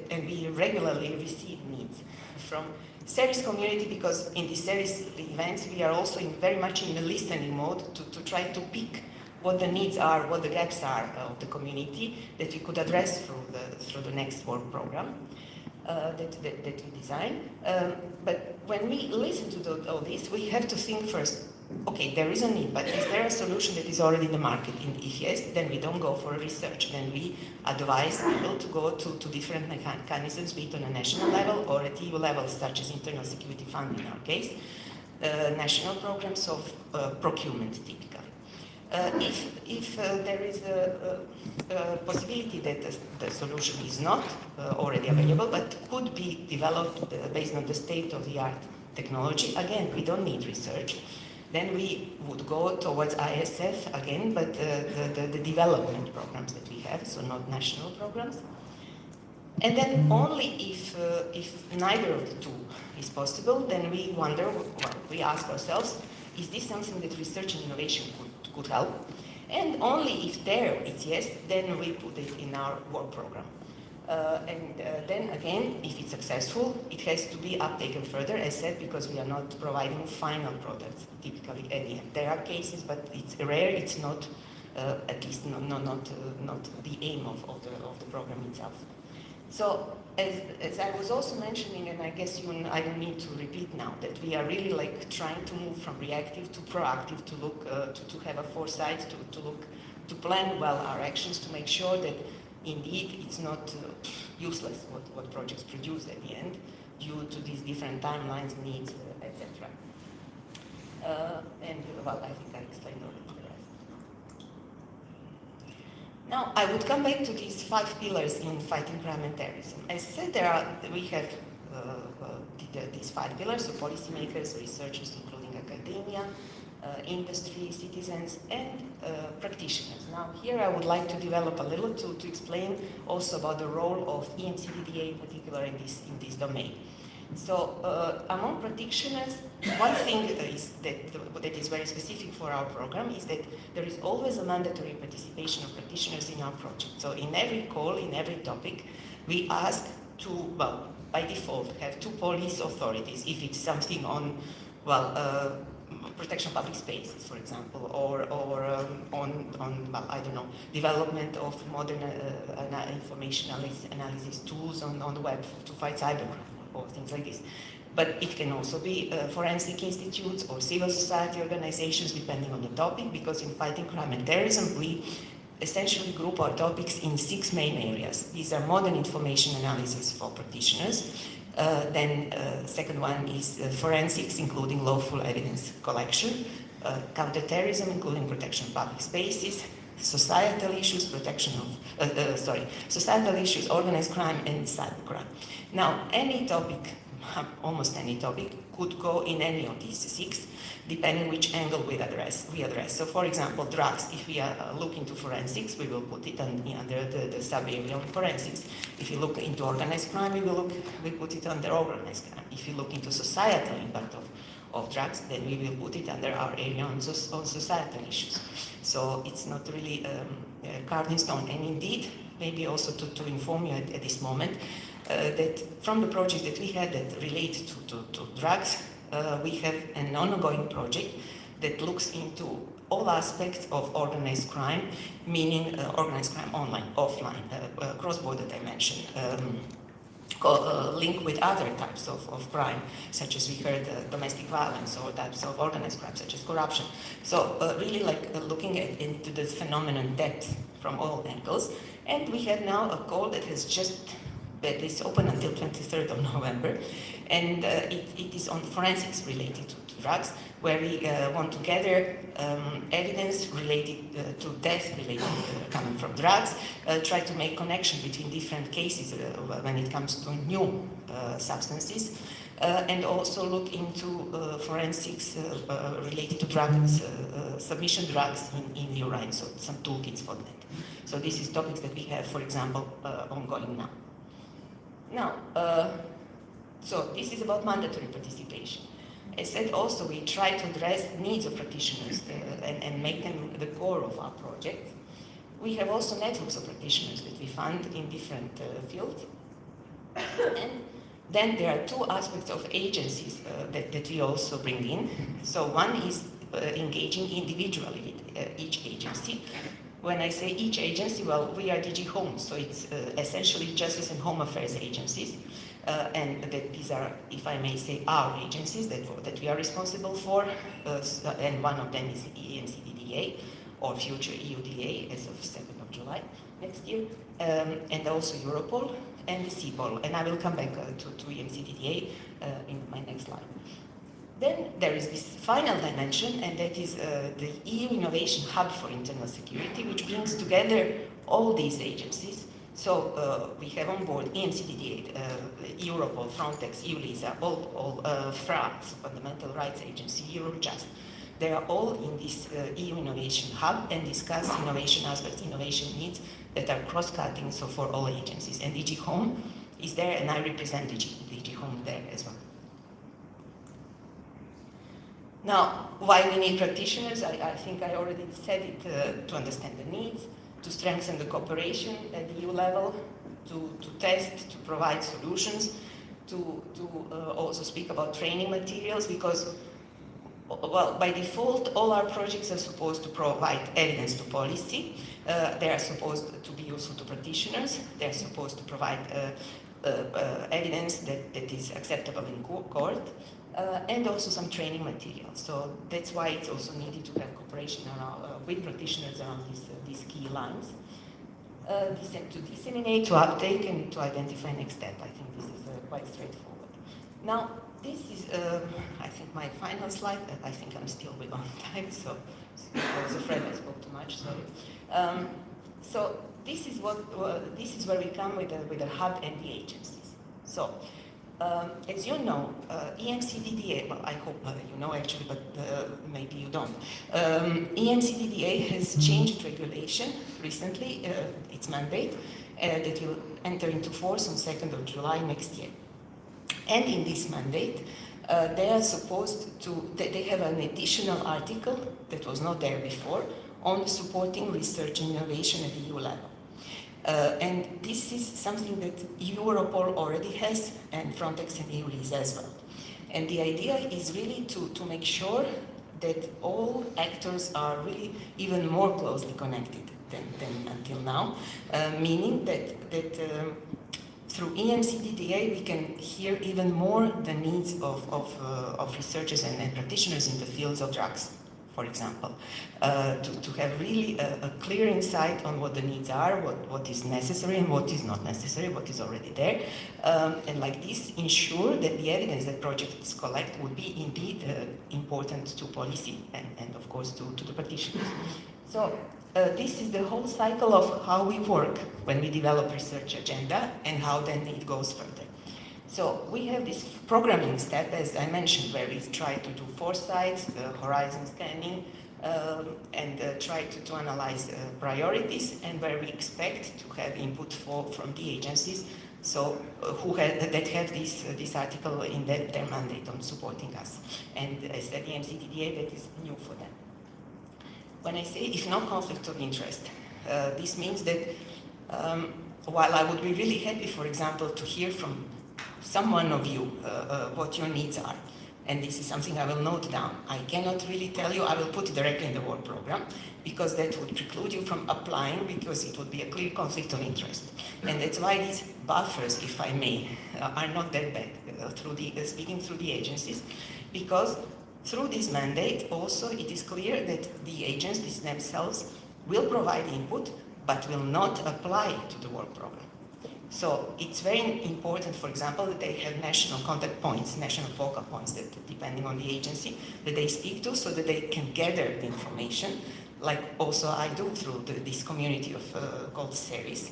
and we regularly receive needs from SERIS community, because in the SERIS events we are also very much in the listening mode to try to pick what the needs are, what the gaps are of the community that we could address through the next work program that we design. But when we listen to all this, we have to think first, okay, there is a need, but is there a solution that is already in the market? And if yes, then we don't go for research. Then we advise people to go to different mechanisms, be it on a national level or at EU level, such as Internal Security Fund in our case, national programs of procurement typically. If there is a possibility that the solution is not already available, but could be developed based on the state-of-the-art technology, again, we don't need research. Then we would go towards ISF again, but the development programs that we have, so not national programs. And then only if neither of the two is possible, then we wonder, we ask ourselves, is this something that research and innovation could help? And only if there it's yes, then we put it in our work program. Then again, if it's successful, it has to be uptaken further, as said, because we are not providing final products typically at the end. There are cases, but it's rare. It's not, at least not the aim of the program itself. So, as I was also mentioning, and I guess I don't need to repeat now, that we are really like trying to move from reactive to proactive, to look, to have a foresight, to plan well our actions, to make sure that indeed it's not useless what projects produce at the end due to these different timelines, needs, etc. And well, I think I explained already the rest. Now I would come back to these 5 pillars in fighting crime and terrorism. As said, we have these 5 pillars, so policymakers, researchers, including academia, industry, citizens, and practitioners. Now here I would like to develop a little to explain also about the role of EMCDDA in particular in this domain. So among practitioners, one thing that is very specific for our program is that there is always a mandatory participation of practitioners in our project. So in every call, in every topic, we ask to, well, by default, have 2 police authorities if it's something on, well, protection of public spaces, for example, or on well, I don't know, development of modern information analysis tools on the web to fight cybercrime or things like this. But it can also be forensic institutes or civil society organizations, depending on the topic, because in fighting crime and terrorism, we essentially group our topics in 6 main areas. These are modern information analysis for practitioners. Then second one is forensics, including lawful evidence collection, counterterrorism, including protection of public spaces, societal issues, societal issues, organized crime, and cybercrime. Now, any topic, almost any topic, could go in any of these 6, depending which angle we address. So, for example, drugs, if we are looking to forensics, we will put it under the sub-area of forensics. If you look into organized crime, we put it under organized crime. If you look into societal impact of drugs, then we will put it under our area on societal issues. So it's not really carved in stone. And indeed, maybe also to inform you at this moment that from the projects that we had that relate to drugs, we have an ongoing project that looks into all aspects of organized crime, meaning organized crime online, offline, cross-border dimension, link with other types of crime, such as we heard domestic violence, or types of organized crime, such as corruption. So really like looking into this phenomenon depth from all angles. And we have now a call that is open until 23rd of November, and it is on forensics related to drugs, where we want to gather evidence related to death related coming from drugs, try to make connection between different cases when it comes to new substances, and also look into forensics related to drugs, submission drugs in urine, so some toolkits for that. So this is topics that we have, for example, ongoing now. Now, so this is about mandatory participation. As said, also we try to address needs of practitioners and make them the core of our project. We have also networks of practitioners that we fund in different fields. And then there are two aspects of agencies that we also bring in. So one is engaging individually with each agency. When I say each agency, well, we are DG Home, so it's essentially Justice and Home Affairs agencies. And that these are, if I may say, our agencies that we are responsible for, and one of them is EMCDDA, or future EUDA as of 2nd of July next year, and also Europol and the CEPOL, and I will come back to EMCDDA in my next slide. Then there is this final dimension, and that is the EU Innovation Hub for Internal Security, which brings together all these agencies. So we have on board EMCDDA, Europol, Frontex, EULISA, all FRA, Fundamental Rights Agency, Eurojust. They are all in this EU Innovation Hub and discuss innovation aspects, innovation needs that are cross-cutting, so for all agencies. And DG Home is there, and I represent DG Home there as well. Now, why we need practitioners? I think I already said it, to understand the needs, to strengthen the cooperation at the EU level, to test, to provide solutions, to also speak about training materials, because, well, by default, all our projects are supposed to provide evidence to policy. They are supposed to be useful to practitioners. They are supposed to provide evidence that is acceptable in court, and also some training materials. So that's why it's also needed to have cooperation with practitioners around these key lines. To disseminate, to uptake, and to identify next step. I think this is quite straightforward. Now, this is, I think, my final slide. I think I'm still on time, so I was afraid I spoke too much, sorry. So this is where we come with the hub and the agencies. So, as you know, EMCDDA, well, I hope you know actually, but maybe you don't. EMCDDA has changed regulation recently, its mandate, that will enter into force on 2nd of July next year. And in this mandate, they are supposed to, they have an additional article that was not there before on supporting research and innovation at the EU level. And this is something that Europol already has, and Frontex and EULISA as well. And the idea is really to make sure that all actors are really even more closely connected than until now, meaning that through EMCDDA we can hear even more the needs of researchers and practitioners in the fields of drugs, for example, to have really a clear insight on what the needs are, what is necessary and what is not necessary, what is already there, and like this ensure that the evidence that projects collect would be indeed important to policy and of course to the practitioners. So this is the whole cycle of how we work when we develop research agenda and how then it goes further. So we have this programming step, as I mentioned, where we try to do foresight, horizon scanning, and try to analyze priorities, and where we expect to have input from the agencies, so that have this article in their mandate on supporting us. And as the EMCDDA, that is new for them. When I say if no conflict of interest, this means that While I would be really happy, for example, to hear from someone of you what your needs are, and this is something I will note down. I cannot really tell you, I will put it directly in the work program, because that would preclude you from applying, because it would be a clear conflict of interest. And that's why these buffers, if I may, are not that bad speaking through the agencies, because through this mandate also it is clear that the agencies themselves will provide input, but will not apply to the work program. So it's very important, for example, that they have national contact points, national focal points, that depending on the agency that they speak to, so that they can gather the information, like also I do through this community of called series.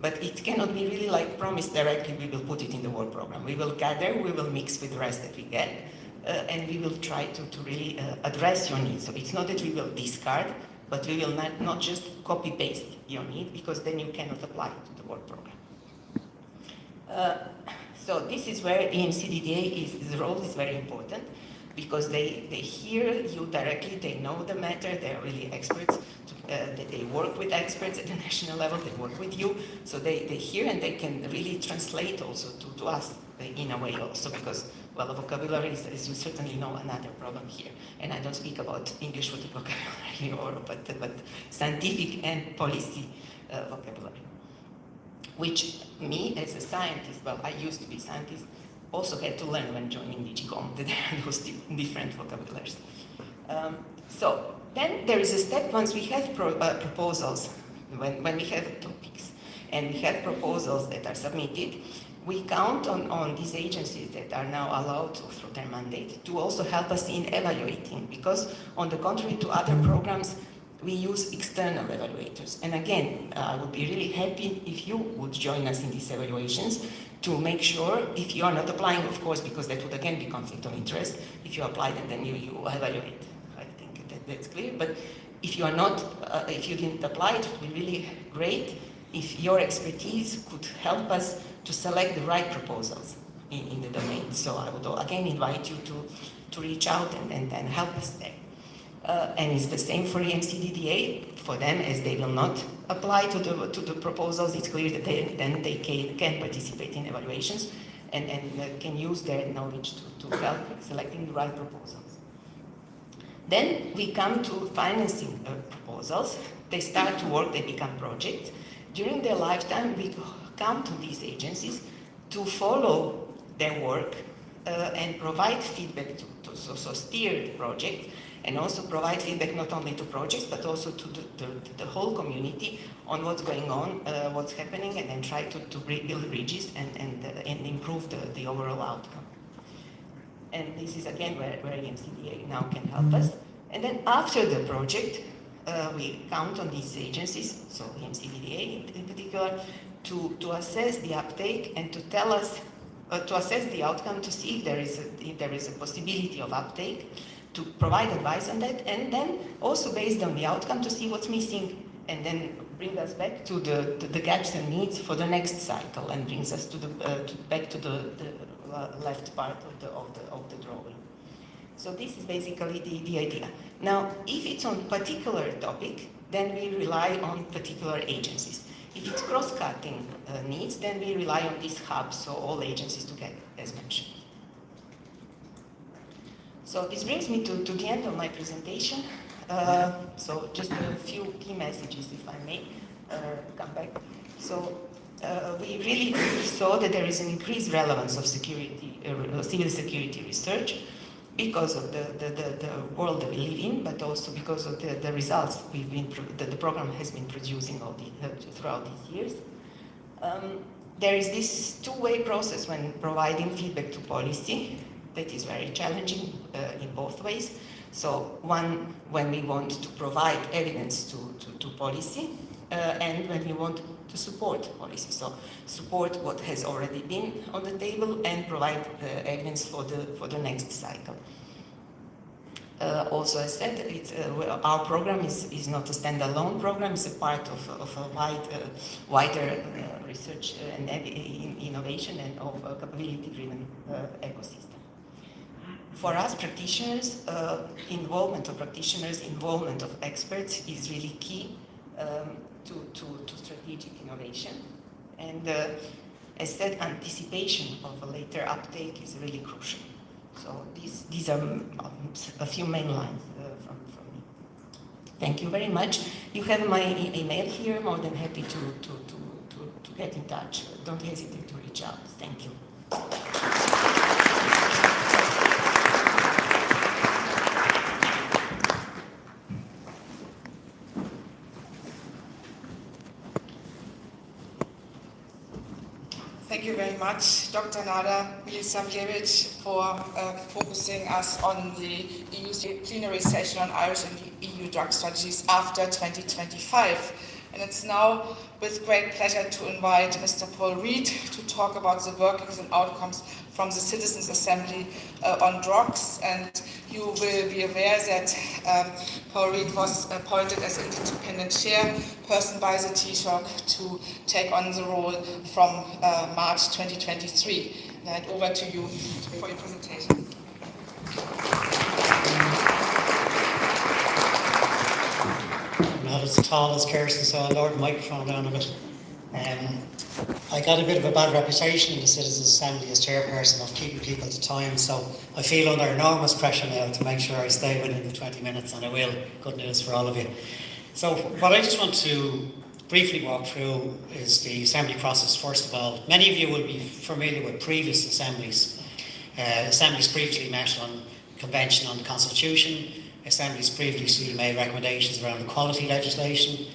But it cannot be really like promised directly, we will put it in the work program. We will gather, we will mix with the rest that we get, and we will try to really address your needs. So it's not that we will discard, but we will not just copy-paste your need, because then you cannot apply it to the work program. So this is where EMCDDA's role is very important, because they hear you directly, they know the matter, they're really experts, they work with experts at the national level, they work with you, so they hear and they can really translate also to us in a way also, because, well, the vocabulary is, as you certainly know, another problem here. And I don't speak about English with the vocabulary, but scientific and policy vocabulary. Which me, as a scientist, well, I used to be a scientist, also had to learn when joining DigiCom, that there are those different vocabularies. So then there is a step once we have proposals, when we have topics, and we have proposals that are submitted, we count on these agencies that are now allowed through their mandate to also help us in evaluating, because on the contrary to other programs, we use external evaluators. And again, I would be really happy if you would join us in these evaluations to make sure, if you are not applying, of course, because that would again be conflict of interest, if you apply then you evaluate. I think that's clear. But if you are not, if you didn't apply, it would be really great if your expertise could help us to select the right proposals in the domain. So I would again invite you to reach out and help us there. And it's the same for EMCDDA. For them, as they will not apply to the proposals, it's clear that they can participate in evaluations and can use their knowledge to help selecting the right proposals. Then we come to financing proposals. They start to work, they become projects. During their lifetime, we come to these agencies to follow their work and provide feedback so steer projects, and also provide feedback not only to projects but also to the whole community on what's going on, what's happening, and then try to build bridges and improve the overall outcome. And this is again where EMCDDA now can help us. And then after the project, we count on these agencies, so EMCDDA in particular, to assess the uptake and to tell us, to assess the outcome, to see if there is a possibility of uptake, to provide advice on that, and then also based on the outcome to see what's missing, and then bring us back to the gaps and needs for the next cycle, and brings us back to the left part of the drawing. So this is basically the idea. Now, if it's on particular topic, then we rely on particular agencies. If it's cross-cutting needs, then we rely on these hubs, so all agencies together, as mentioned. So this brings me to the end of my presentation. So just a few key messages, if I may come back. So we really saw that there is an increased relevance of security, civil security research, because of the world that we live in, but also because of the results the program has been producing throughout these years. There is this two-way process when providing feedback to policy that is very challenging in both ways. So one, when we want to provide evidence to policy, and when we want to support policy. So support what has already been on the table and provide evidence for the next cycle. Also, as said, our program is not a standalone program, it's a part of a wider research and innovation and of a capability-driven ecosystem. For us practitioners, involvement of experts is really key to strategic innovation. And as said, anticipation of a later uptake is really crucial. So these are a few main lines from me. Thank you very much. You have my email here. More than happy to get in touch. Don't hesitate to reach out. Thank you. Thank you very much, Dr. Nada Milisavljevic, for focusing us on the EU plenary session on Irish and EU drug strategies after 2025. And it's now with great pleasure to invite Mr. Paul Reid to talk about the workings and outcomes from the Citizens' Assembly on drugs. And you will be aware that Paul Reid was appointed as independent chairperson by the Taoiseach to take on the role from March 2023. And over to you for your presentation. Not as tall as Kirsten, so I'll lower the microphone down a bit. I got a bit of a bad reputation in the Citizens' Assembly as chairperson of keeping people to time, so I feel under enormous pressure now to make sure I stay within the 20 minutes, and I will. Good news for all of you. So what I just want to briefly walk through is the assembly process. First of all, many of you will be familiar with previous assemblies. Assemblies previously met on Convention on the Constitution. Assemblies previously made recommendations around equality legislation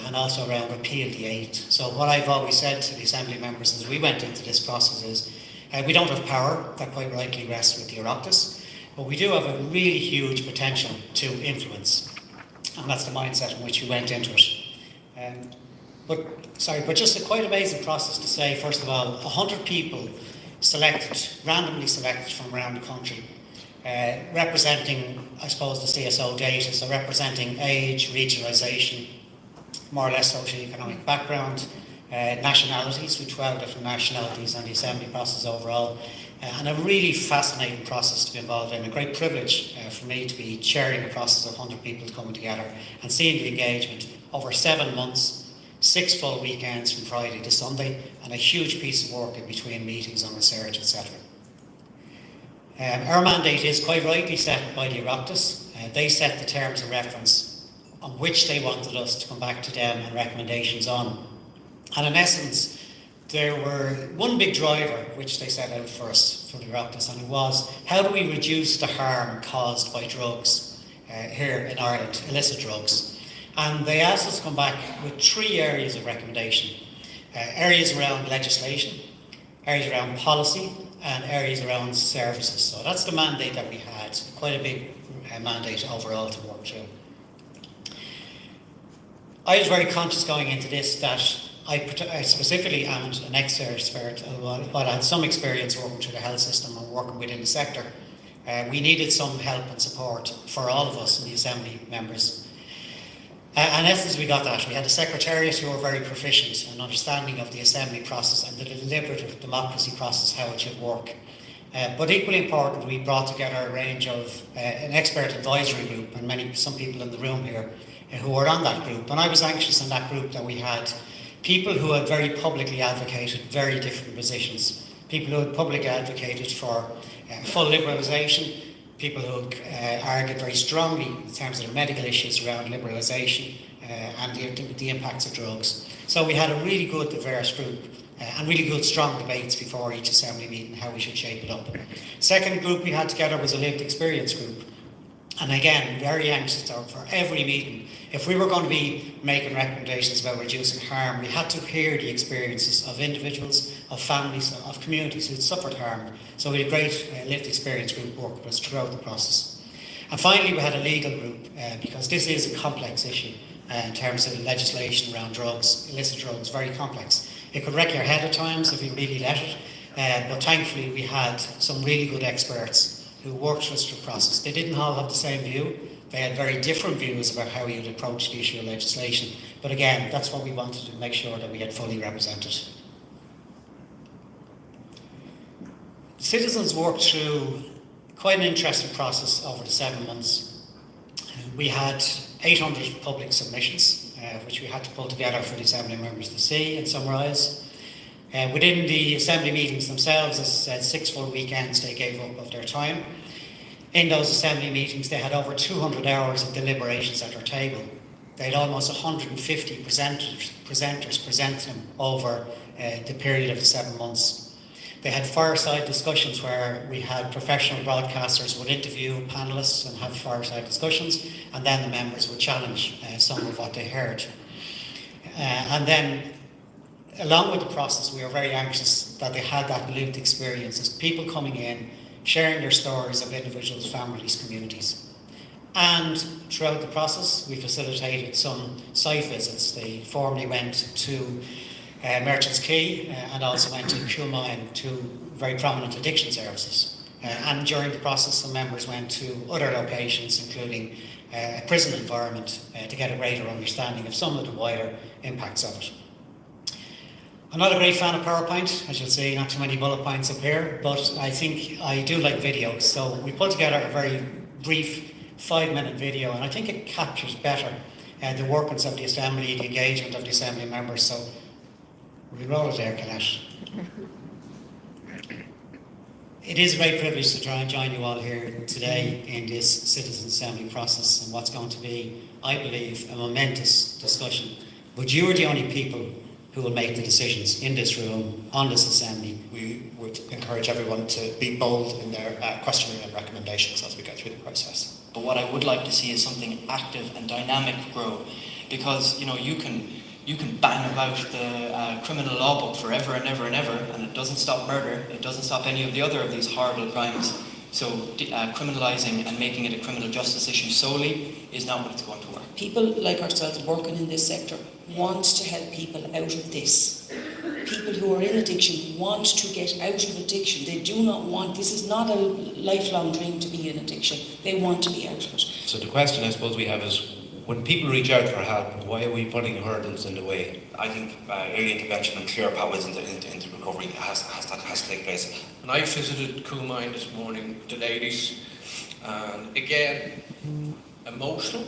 and also around repeal the Aid. So what I've always said to the Assembly members as we went into this process is we don't have power, that quite rightly rests with the Oireachtas, but we do have a really huge potential to influence, and that's the mindset in which we went into it. But just a quite amazing process to say, first of all, 100 people randomly selected from around the country, representing, I suppose, the CSO data, so representing age, regionalisation, more or less socio-economic background, nationalities, with 12 different nationalities on the assembly process overall, and a really fascinating process to be involved in. A great privilege for me to be chairing a process of 100 people coming together and seeing the engagement over 7 months, 6 full weekends from Friday to Sunday, and a huge piece of work in between meetings on research, etc. Our mandate is quite rightly set by the Oireachtas. They set the terms of reference on which they wanted us to come back to them and recommendations on. And in essence, there were one big driver which they set out for us, for the Oireachtas, and it was, how do we reduce the harm caused by drugs here in Ireland, illicit drugs? And they asked us to come back with 3 areas of recommendation. Areas around legislation, areas around policy, and areas around services. So that's the mandate that we had, quite a big mandate overall to work through. I was very conscious going into this that I specifically am an expert, while I had some experience working through the health system and working within the sector. We needed some help and support for all of us in the Assembly members. In essence, we got that. We had a secretariat who were very proficient in understanding of the Assembly process and the deliberative democracy process, how it should work. But equally important, we brought together a range of an expert advisory group, and some people in the room here who were on that group. And I was anxious in that group that we had people who had very publicly advocated very different positions. People who had publicly advocated for full liberalisation, people who argued very strongly in terms of the medical issues around liberalisation and the impacts of drugs. So we had a really good diverse group and really good strong debates before each assembly meeting how we should shape it up. Second group we had together was a lived experience group. And again, very anxious for every meeting. If we were going to be making recommendations about reducing harm, we had to hear the experiences of individuals, of families, of communities who had suffered harm. So we had a great lived experience group work with us throughout the process. And finally, we had a legal group, because this is a complex issue in terms of legislation around drugs, illicit drugs, very complex. It could wreck your head at times if you really let it, but thankfully we had some really good experts who worked with us through the process. They didn't all have the same view. They had very different views about how you'd approach the issue of legislation. But again, that's what we wanted to make sure that we had fully represented. Citizens worked through quite an interesting process over the 7 months. We had 800 public submissions. which we had to pull together for the Assembly members to see and summarise. Within the Assembly meetings themselves, as I said, 6 full weekends they gave up of their time. In those Assembly meetings, they had over 200 hours of deliberations at their table. They had almost 150 presenters present them over the period of the 7 months. They had fireside discussions where we had professional broadcasters would interview panellists and have fireside discussions, and then the members would challenge some of what they heard. And then, along with the process, we were very anxious that they had that lived experience as people coming in, sharing their stories of individuals, families, communities. And throughout the process, we facilitated some site visits. They formally went to Merchants Quay and also went to Coolmine, to very prominent addiction services. And during the process, some members went to other locations, including a prison environment, to get a greater understanding of some of the wider impacts of it. I'm not a great fan of PowerPoint, as you'll see, not too many bullet points up here, but I think I do like videos. So we put together a very brief 5-minute video, and I think it captures better the workings of the Assembly, the engagement of the Assembly members. So we roll it there, Kailash. It is a great privilege to try and join you all here today in this Citizen Assembly process and what's going to be, I believe, a momentous discussion. But you are the only people who will make the decisions in this room, on this Assembly. We would encourage everyone to be bold in their questioning and recommendations as we go through the process. But what I would like to see is something active and dynamic grow, because you can bang about the criminal law book forever and ever and ever, and it doesn't stop murder, it doesn't stop any of the other of these horrible crimes. So criminalising and making it a criminal justice issue solely is not what it's going to work. People like ourselves working in this sector want to help people out of this. People who are in addiction want to get out of addiction. They do not want, this is not a lifelong dream to be in addiction. They want to be out of it. So the question I suppose we have is, when people reach out for help, why are we putting hurdles in the way? I think early intervention and clear pathways into recovery has to take place. And I visited Coolmine this morning with the ladies, and again, emotional,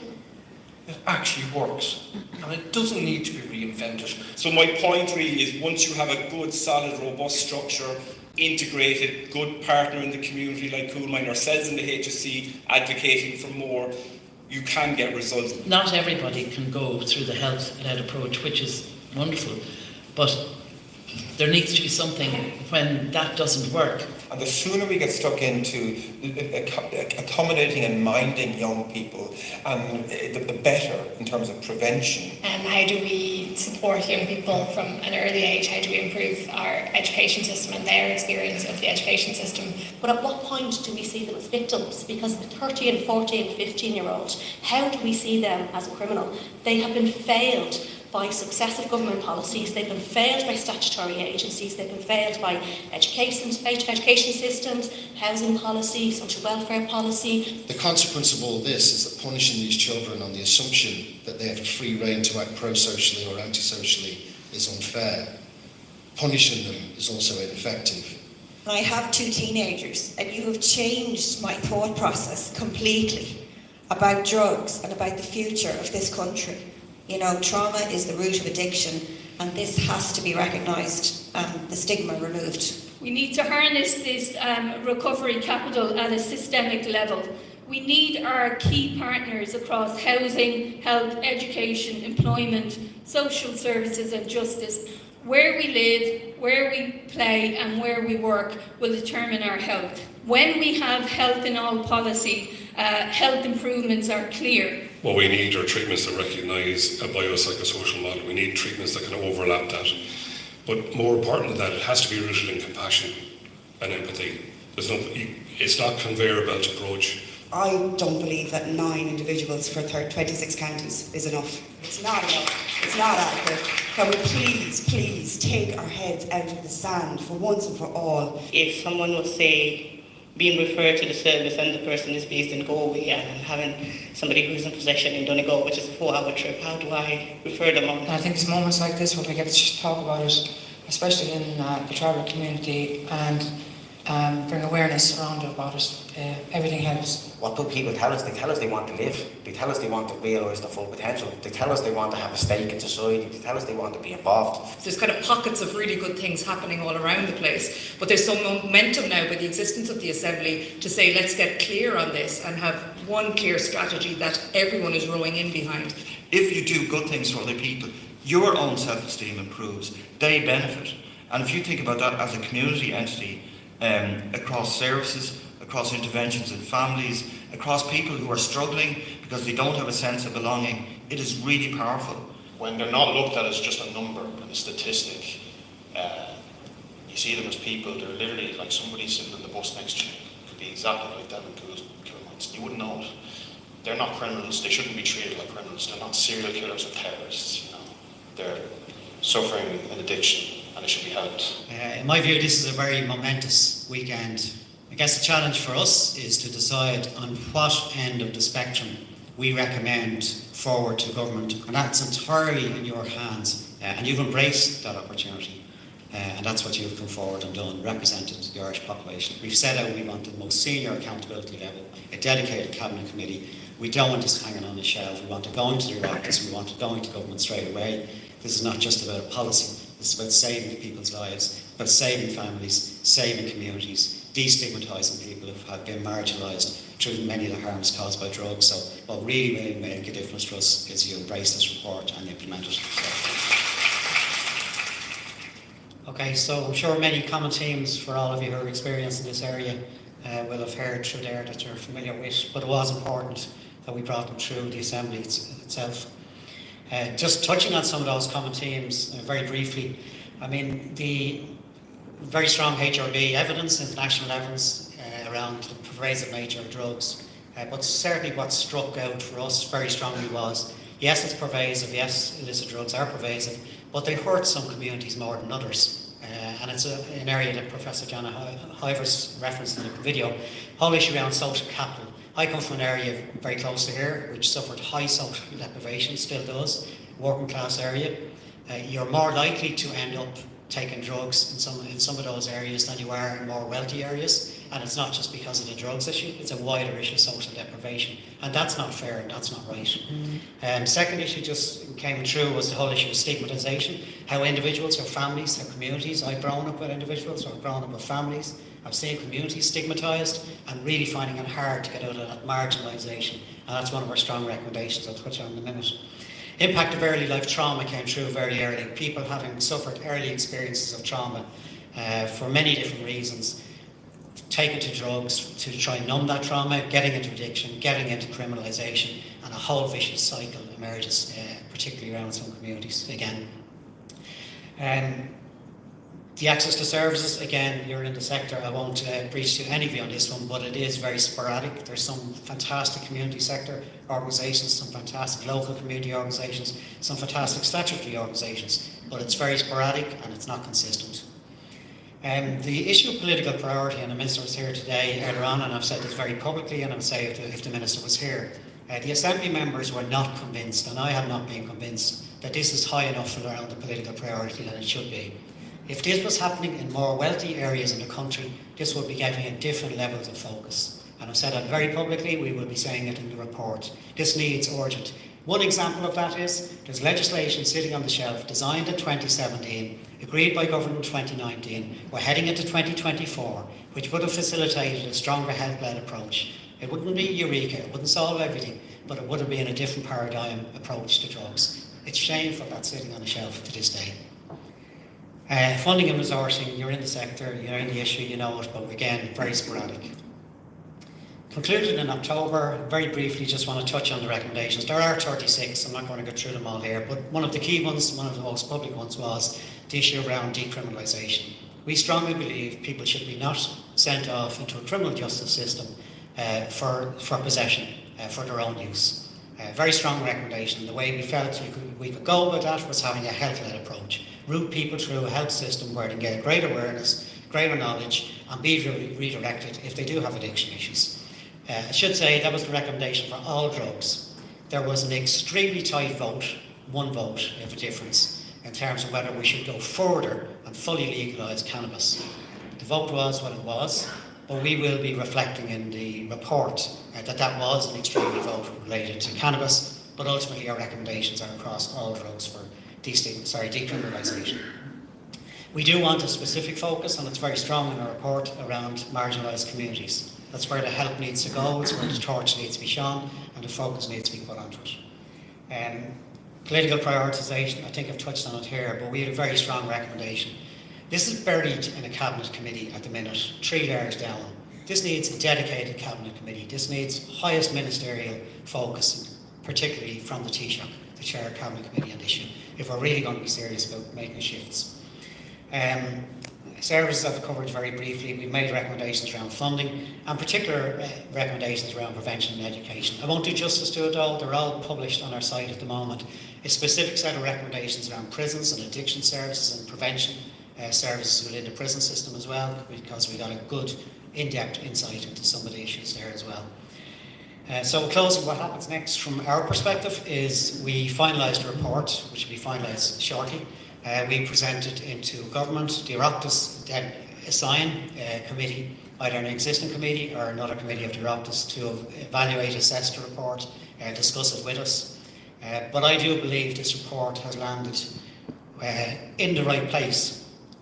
it actually works, and it doesn't need to be reinvented. So my point really is, once you have a good, solid, robust structure, integrated, good partner in the community like Coolmine, ourselves in the HSC advocating for more, you can get results. Not everybody can go through the health-led approach, which is wonderful, but there needs to be something when that doesn't work. And the sooner we get stuck into accommodating and minding young people, and the better in terms of prevention. And how do we support young people from an early age? How do we improve our education system and their experience of the education system? But at what point do we see them as victims? Because the 30 and 40 and 15-year-old, how do we see them as a criminal? They have been failed by successive government policies, they've been failed by statutory agencies, they've been failed by education systems, housing policy, social welfare policy. The consequence of all this is that punishing these children on the assumption that they have free rein to act pro-socially or anti-socially is unfair. Punishing them is also ineffective. I have 2 teenagers, and you have changed my thought process completely about drugs and about the future of this country. You know, trauma is the root of addiction, and this has to be recognised and the stigma removed. We need to harness this recovery capital at a systemic level. We need our key partners across housing, health, education, employment, social services and justice. Where we live, where we play and where we work will determine our health. When we have health in all policy, health improvements are clear. What we need are treatments that recognise a biopsychosocial model. We need treatments that can overlap that. But more important than that, it has to be rooted in compassion and empathy. It's not conveyor belt approach. I don't believe that 9 individuals for 26 counties is enough. It's not enough. It's not adequate. Can we please take our heads out of the sand for once and for all? If someone was, say, being referred to the service and the person is based in Galway and having somebody who's in possession in Donegal, which is a 4-hour trip, how do I refer them on? I think it's moments like this where we get to talk about it, especially in the tribal community, and bring awareness around about it. Everything helps. What do people tell us? They tell us they want to live. They tell us they want to realise their full potential. They tell us they want to have a stake in society. They tell us they want to be involved. There's kind of pockets of really good things happening all around the place, but there's some momentum now by the existence of the Assembly to say let's get clear on this and have one clear strategy that everyone is rowing in behind. If you do good things for other people, your own self-esteem improves. They benefit. And if you think about that as a community entity, across services, across interventions in families, across people who are struggling because they don't have a sense of belonging, it is really powerful. When they're not looked at as just a number and a statistic, you see them as people. They're literally like somebody sitting on the bus next to you. It could be exactly like them in Kilmines. You wouldn't know it. They're not criminals. They shouldn't be treated like criminals. They're not serial killers or terrorists. They're suffering an addiction, and it should be helped. In my view, this is a very momentous weekend. I guess the challenge for us is to decide on what end of the spectrum we recommend forward to government, and that's entirely in your hands. And you've embraced that opportunity, and that's what you've come forward and done, represented the Irish population. We've set out we want the most senior accountability level, a dedicated cabinet committee. We don't want this hanging on the shelf. We want it going to the electors. We want it going to government straight away. This is not just about a policy. This is about saving people's lives, about saving families, saving communities, destigmatising people who have been marginalised through many of the harms caused by drugs. So what really will make a difference to us is you embrace this report and implement it. Okay, so I'm sure many common themes for all of you who are experienced in this area will have heard through there that you're familiar with, but it was important that we brought them through the Assembly itself. Just touching on some of those common themes very briefly, I mean, the very strong HRB evidence, international evidence around the pervasive nature of drugs, but certainly what struck out for us very strongly was, yes, it's pervasive, yes, illicit drugs are pervasive, but they hurt some communities more than others. And it's an area that Professor Jana Hivers referenced in the video, whole issue around social capital. I come from an area very close to here which suffered high social deprivation, still does, working class area. You're more likely to end up taking drugs in some of those areas than you are in more wealthy areas, and it's not just because of the drugs issue, it's a wider issue, social deprivation, and that's not fair and that's not right. Second issue just came through was the whole issue of stigmatisation, how individuals, how families, how communities, I've grown up with individuals, I've grown up with families, I've seen communities stigmatised and really finding it hard to get out of that marginalisation, and that's one of our strong recommendations I'll touch on in a minute. Impact of early life trauma came through very early. People having suffered early experiences of trauma for many different reasons, taken to drugs to try and numb that trauma, getting into addiction, getting into criminalisation, and a whole vicious cycle emerges, particularly around some communities again. The access to services, again, you're in the sector, I won't preach to any of you on this one, but it is very sporadic. There's some fantastic community sector organisations, some fantastic local community organisations, some fantastic statutory organisations, but it's very sporadic and it's not consistent. The issue of political priority, and the Minister was here today earlier on, and I've said this very publicly, and I would say if the Minister was here, the Assembly members were not convinced, and I have not been convinced, that this is high enough around the political priority that it should be. If this was happening in more wealthy areas in the country, this would be getting a different levels of focus. And I've said that very publicly, we will be saying it in the report. This needs urgent. One example of that is, there's legislation sitting on the shelf, designed in 2017, agreed by government in 2019, we're heading into 2024, which would have facilitated a stronger health-led approach. It wouldn't be eureka, it wouldn't solve everything, but it would have been a different paradigm approach to drugs. It's shameful that's sitting on the shelf to this day. Funding and resourcing, you're in the sector, you're in the issue, you know it, but again, very sporadic. Concluded in October, very briefly just want to touch on the recommendations. There are 36, I'm not going to go through them all here, but one of the key ones, one of the most public ones was the issue around decriminalisation. We strongly believe people should be not sent off into a criminal justice system for possession, for their own use. Very strong recommendation. The way we felt we could go about that was having a health-led approach. Route people through a health system where they get great awareness, greater knowledge, and be redirected if they do have addiction issues. I should say that was the recommendation for all drugs. There was an extremely tight vote, one vote of a difference, in terms of whether we should go further and fully legalise cannabis. The vote was what it was, but we will be reflecting in the report that was an extremely vote related to cannabis, but ultimately our recommendations are across all drugs for decriminalisation. We do want a specific focus, and it's very strong in our report, around marginalised communities. That's where the help needs to go, it's where the torch needs to be shone, and the focus needs to be put onto it. Political prioritisation, I think I've touched on it here, but we had a very strong recommendation. This is buried in a cabinet committee at the minute, 3 layers down. This needs a dedicated cabinet committee. This needs highest ministerial focus, particularly from the Taoiseach, the chair of cabinet committee on the issue, if we're really going to be serious about making shifts. Services I've covered very briefly. We've made recommendations around funding, and particular recommendations around prevention and education. I won't do justice to it all, they're all published on our site at the moment. A specific set of recommendations around prisons and addiction services and prevention services within the prison system as well, because we got a good in-depth insight into some of the issues there as well. So closing, what happens next from our perspective is we finalised a report, which will be finalised shortly. We presented into government. The Oireachtas then assign a committee, either an existing committee or another committee of the Oireachtas, to evaluate, assess the report, discuss it with us. But I do believe this report has landed in the right place,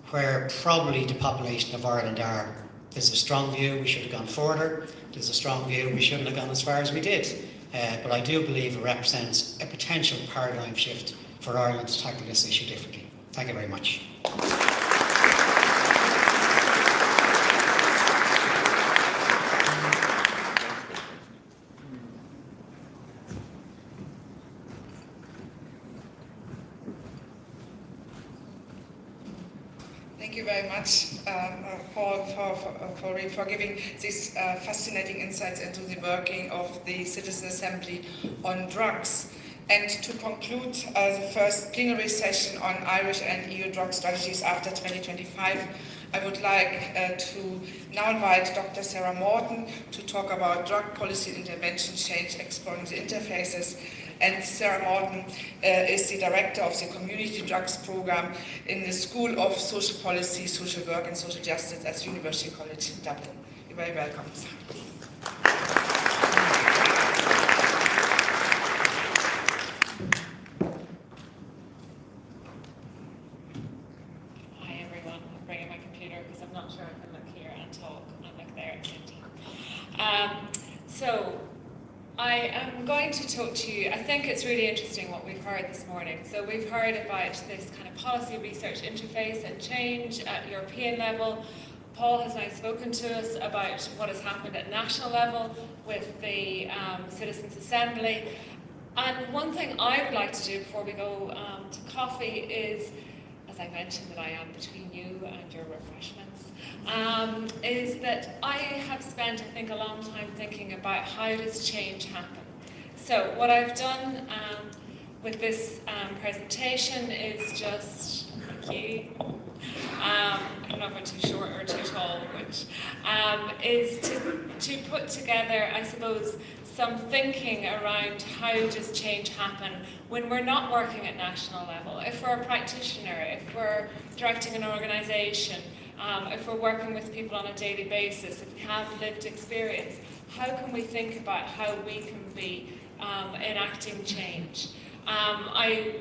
where probably the population of Ireland are. There's a strong view we should have gone further. There's a strong view we shouldn't have gone as far as we did. But I do believe it represents a potential paradigm shift for Ireland to tackle this issue differently. Thank you very much. Thank you very much, Paul, for giving these fascinating insights into the working of the Citizen Assembly on drugs. And to conclude the first plenary session on Irish and EU drug strategies after 2025, I would like to now invite Dr. Sarah Morton to talk about drug policy and intervention change, exploring the interfaces. And Sarah Morton is the director of the Community Drugs Programme in the School of Social Policy, Social Work and Social Justice at University College in Dublin. You're very welcome. Hi everyone, I'm bringing my computer because I'm not sure I can look here and talk and look there at the same time. So I am going to talk to you, I think it's really interesting what we've heard this morning. So we've heard about this kind of policy research interface and change at European level. Paul has now spoken to us about what has happened at national level with the Citizens Assembly. And one thing I would like to do before we go to coffee is, as I mentioned that I am between you and your refreshments, is that I have spent, I think, a long time thinking about how does change happen. So what I've done with this presentation is just, thank you, I don't know if I'm too short or too tall, which is to put together, I suppose, some thinking around how does change happen when we're not working at national level. If we're a practitioner, if we're directing an organisation, if we're working with people on a daily basis, if we have lived experience, how can we think about how we can be enacting change? I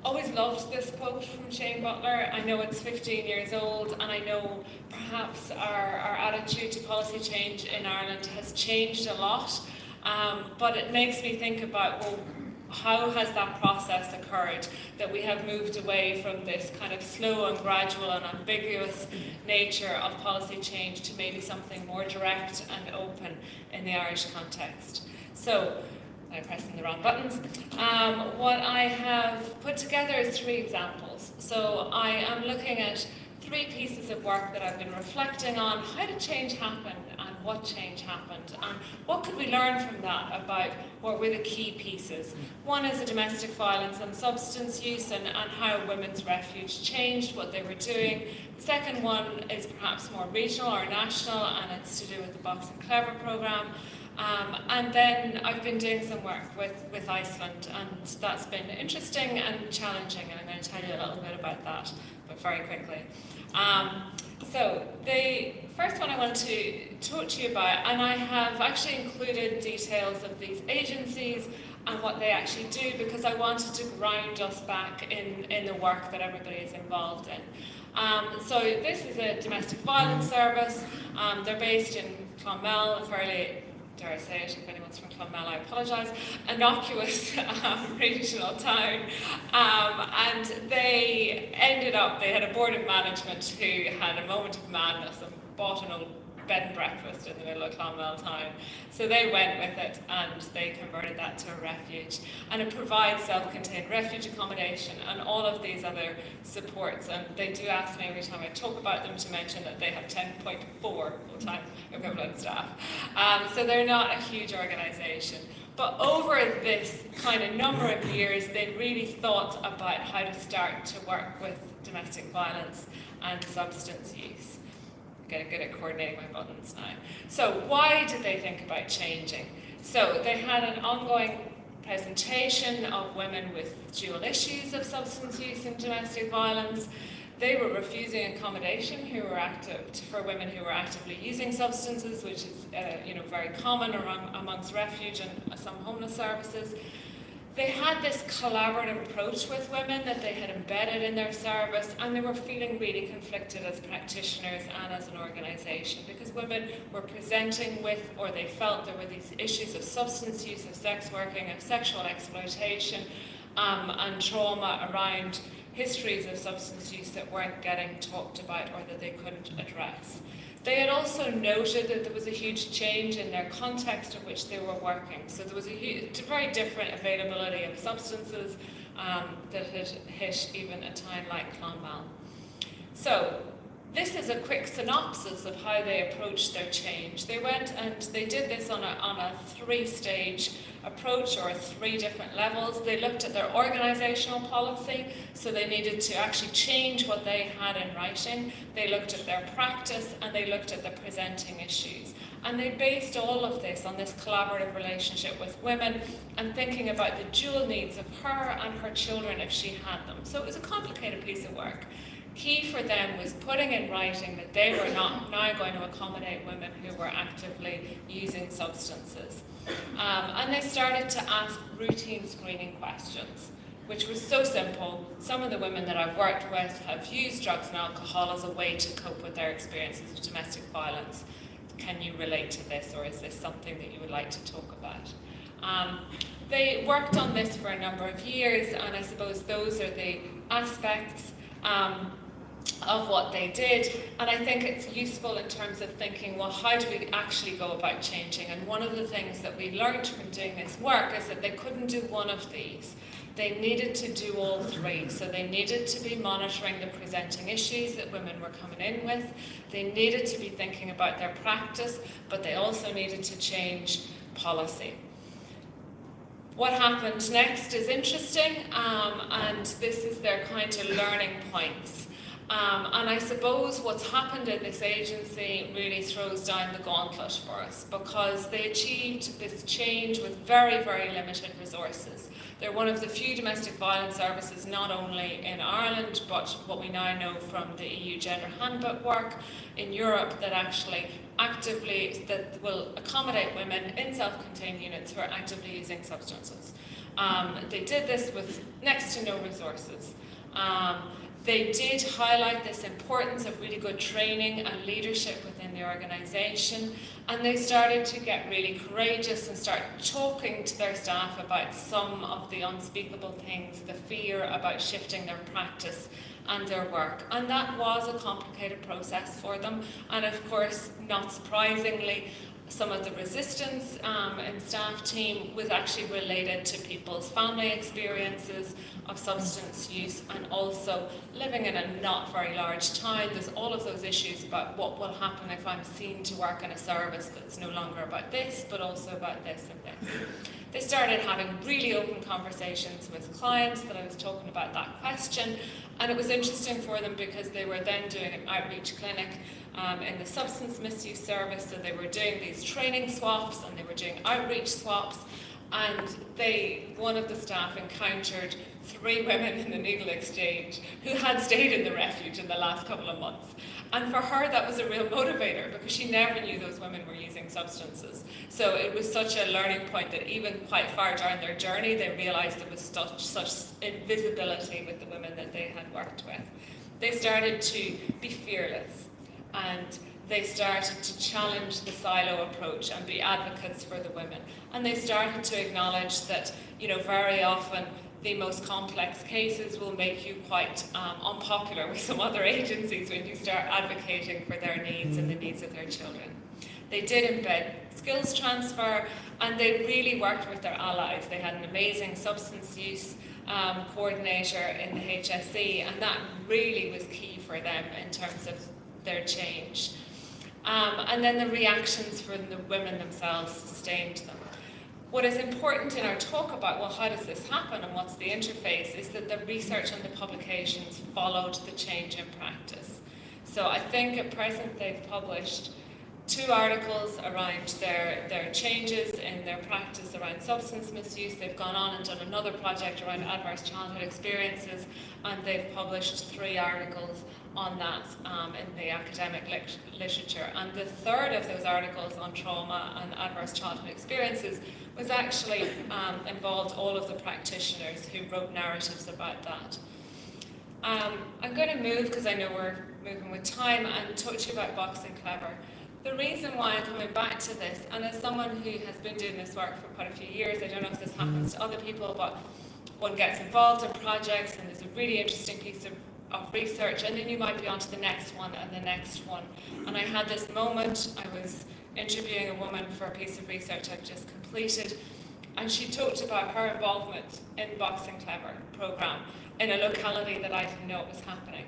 always loved this quote from Shane Butler. I know it's 15 years old, and I know perhaps our attitude to policy change in Ireland has changed a lot, but it makes me think about, well, how has that process occurred, that we have moved away from this kind of slow and gradual and ambiguous nature of policy change to maybe something more direct and open in the Irish context. So, I'm pressing the wrong buttons. What I have put together is 3 examples. So I am looking at 3 pieces of work that I've been reflecting on. How did change happen and what change happened? And what could we learn from that about what were the key pieces? One is the domestic violence and substance use and how Women's Refuge changed, what they were doing. The second one is perhaps more regional or national, and it's to do with the Box and Clever programme. And then I've been doing some work with Iceland, and that's been interesting and challenging, and I'm going to tell you a little bit about that, but very quickly. So the first one I want to talk to you about, and I have actually included details of these agencies and what they actually do, because I wanted to ground us back in the work that everybody is involved in. So this is a domestic violence service. They're based in Clonmel, a fairly, dare I say it, if anyone's from Clonmel, I apologise, innocuous regional town. And they had a board of management who had a moment of madness and bought an old bed and breakfast in the middle of Clonmel town. So they went with it and they converted that to a refuge. And it provides self-contained refuge accommodation and all of these other supports. And they do ask me every time I talk about them to mention that they have 10.4 full-time equivalent staff. So they're not a huge organisation. But over this kind of number of years, they really thought about how to start to work with domestic violence and substance use. Getting good at coordinating my buttons now. So why did they think about changing? So they had an ongoing presentation of women with dual issues of substance use and domestic violence. They were refusing accommodation for women who were actively using substances, which is very common amongst refuge and some homeless services. They had this collaborative approach with women that they had embedded in their service, and they were feeling really conflicted as practitioners and as an organisation, because women were presenting with, or they felt there were these issues of substance use, of sex working, of sexual exploitation, and trauma around histories of substance use that weren't getting talked about or that they couldn't address. They had also noted that there was a huge change in their context in which they were working. So there was a very different availability of substances that had hit even a town like Clonmel. So this is a quick synopsis of how they approached their change. They went and they did this on a three-stage approach, or 3 different levels. They looked at their organisational policy, so they needed to actually change what they had in writing. They looked at their practice, and they looked at the presenting issues. And they based all of this on this collaborative relationship with women and thinking about the dual needs of her and her children if she had them. So it was a complicated piece of work. Key for them was putting in writing that they were not now going to accommodate women who were actively using substances. And they started to ask routine screening questions, which was so simple. Some of the women that I've worked with have used drugs and alcohol as a way to cope with their experiences of domestic violence. Can you relate to this, or is this something that you would like to talk about? They worked on this for a number of years, and I suppose those are the aspects of what they did. And I think it's useful in terms of thinking, well, how do we actually go about changing? And one of the things that we learned from doing this work is that they couldn't do one of these. They needed to do all 3. So they needed to be monitoring the presenting issues that women were coming in with. They needed to be thinking about their practice, but they also needed to change policy. What happened next is interesting, and this is their kind of learning points. And I suppose what's happened in this agency really throws down the gauntlet for us, because they achieved this change with very, very limited resources. They're one of the few domestic violence services, not only in Ireland, but what we now know from the EU Gender Handbook work in Europe, that actually that will accommodate women in self-contained units who are actively using substances. They did this with next to no resources. They did highlight this importance of really good training and leadership within the organisation, and they started to get really courageous and start talking to their staff about some of the unspeakable things, the fear about shifting their practice and their work. And that was a complicated process for them, and of course, not surprisingly, some of the resistance in staff team was actually related to people's family experiences of substance use, and also living in a not very large town. There's all of those issues about what will happen if I'm seen to work in a service that's no longer about this, but also about this and this. They started having really open conversations with clients that I was talking about that question, and it was interesting for them because they were then doing an outreach clinic in the substance misuse service, so they were doing these training swaps and they were doing outreach swaps, and one of the staff encountered 3 women in the Needle Exchange who had stayed in the refuge in the last couple of months. And for her, that was a real motivator because she never knew those women were using substances. So it was such a learning point that even quite far down their journey, they realised there was such invisibility with the women that they had worked with. They started to be fearless, and they started to challenge the silo approach and be advocates for the women. And they started to acknowledge that, very often the most complex cases will make you quite unpopular with some other agencies when you start advocating for their needs and the needs of their children. They did embed skills transfer, and they really worked with their allies. They had an amazing substance use coordinator in the HSE, and that really was key for them in terms of their change. And then the reactions from the women themselves sustained them. What is important in our talk about, well, how does this happen and what's the interface, is that the research and the publications followed the change in practice. So I think at present they've published 2 articles around their changes in their practice around substance misuse. They've gone on and done another project around adverse childhood experiences, and they've published 3 articles on that in the academic literature. And the 3rd of those articles on trauma and adverse childhood experiences was actually involved all of the practitioners who wrote narratives about that. I'm going to move, because I know we're moving with time, and talk to you about Boxing Clever. The reason why I'm coming back to this, and as someone who has been doing this work for quite a few years, I don't know if this happens to other people, but one gets involved in projects and there's a really interesting piece of research, and then you might be on to the next one and the next one. And I had this moment, I was interviewing a woman for a piece of research I've just completed, and she talked about her involvement in Boxing Clever programme in a locality that I didn't know it was happening.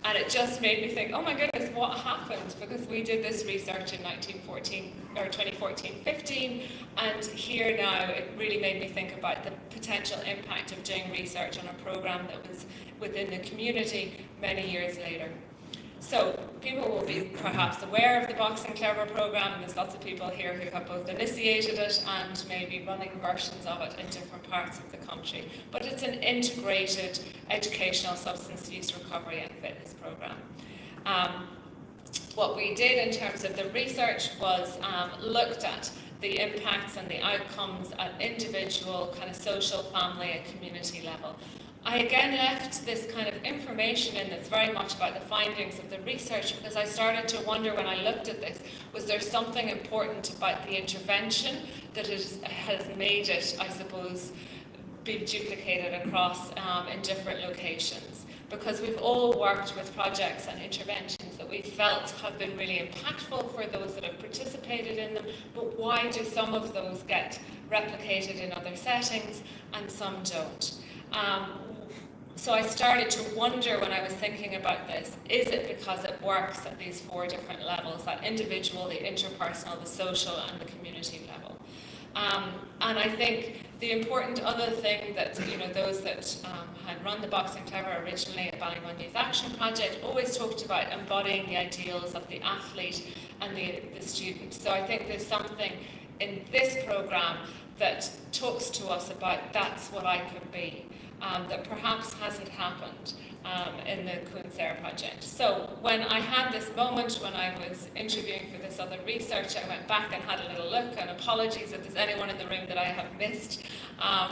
And it just made me think, oh my goodness, what happened? Because we did this research in 2014-15, and here now it really made me think about the potential impact of doing research on a programme that was within the community many years later. So people will be perhaps aware of the Boxing Clever programme, and there's lots of people here who have both initiated it and maybe running versions of it in different parts of the country. But it's an integrated educational substance use recovery and fitness programme. What we did in terms of the research was looked at the impacts and the outcomes at individual, kind of social, family and community level. I again left this kind of information in that's very much about the findings of the research, because I started to wonder when I looked at this, was there something important about the intervention that has made it, I suppose, be duplicated across in different locations? Because we've all worked with projects and interventions that we felt have been really impactful for those that have participated in them, but why do some of those get replicated in other settings and some don't? So I started to wonder when I was thinking about this, is it because it works at these 4 different levels, that individual, the interpersonal, the social and the community level? And I think the important other thing that, those that had run the Boxing Clever originally at Ballymun Youth Action Project always talked about embodying the ideals of the athlete and the student. So I think there's something in this programme that talks to us about that's what I could be. That perhaps hasn't happened in the Coonsare project. So when I had this moment when I was interviewing for this other research, I went back and had a little look, and apologies if there's anyone in the room that I have missed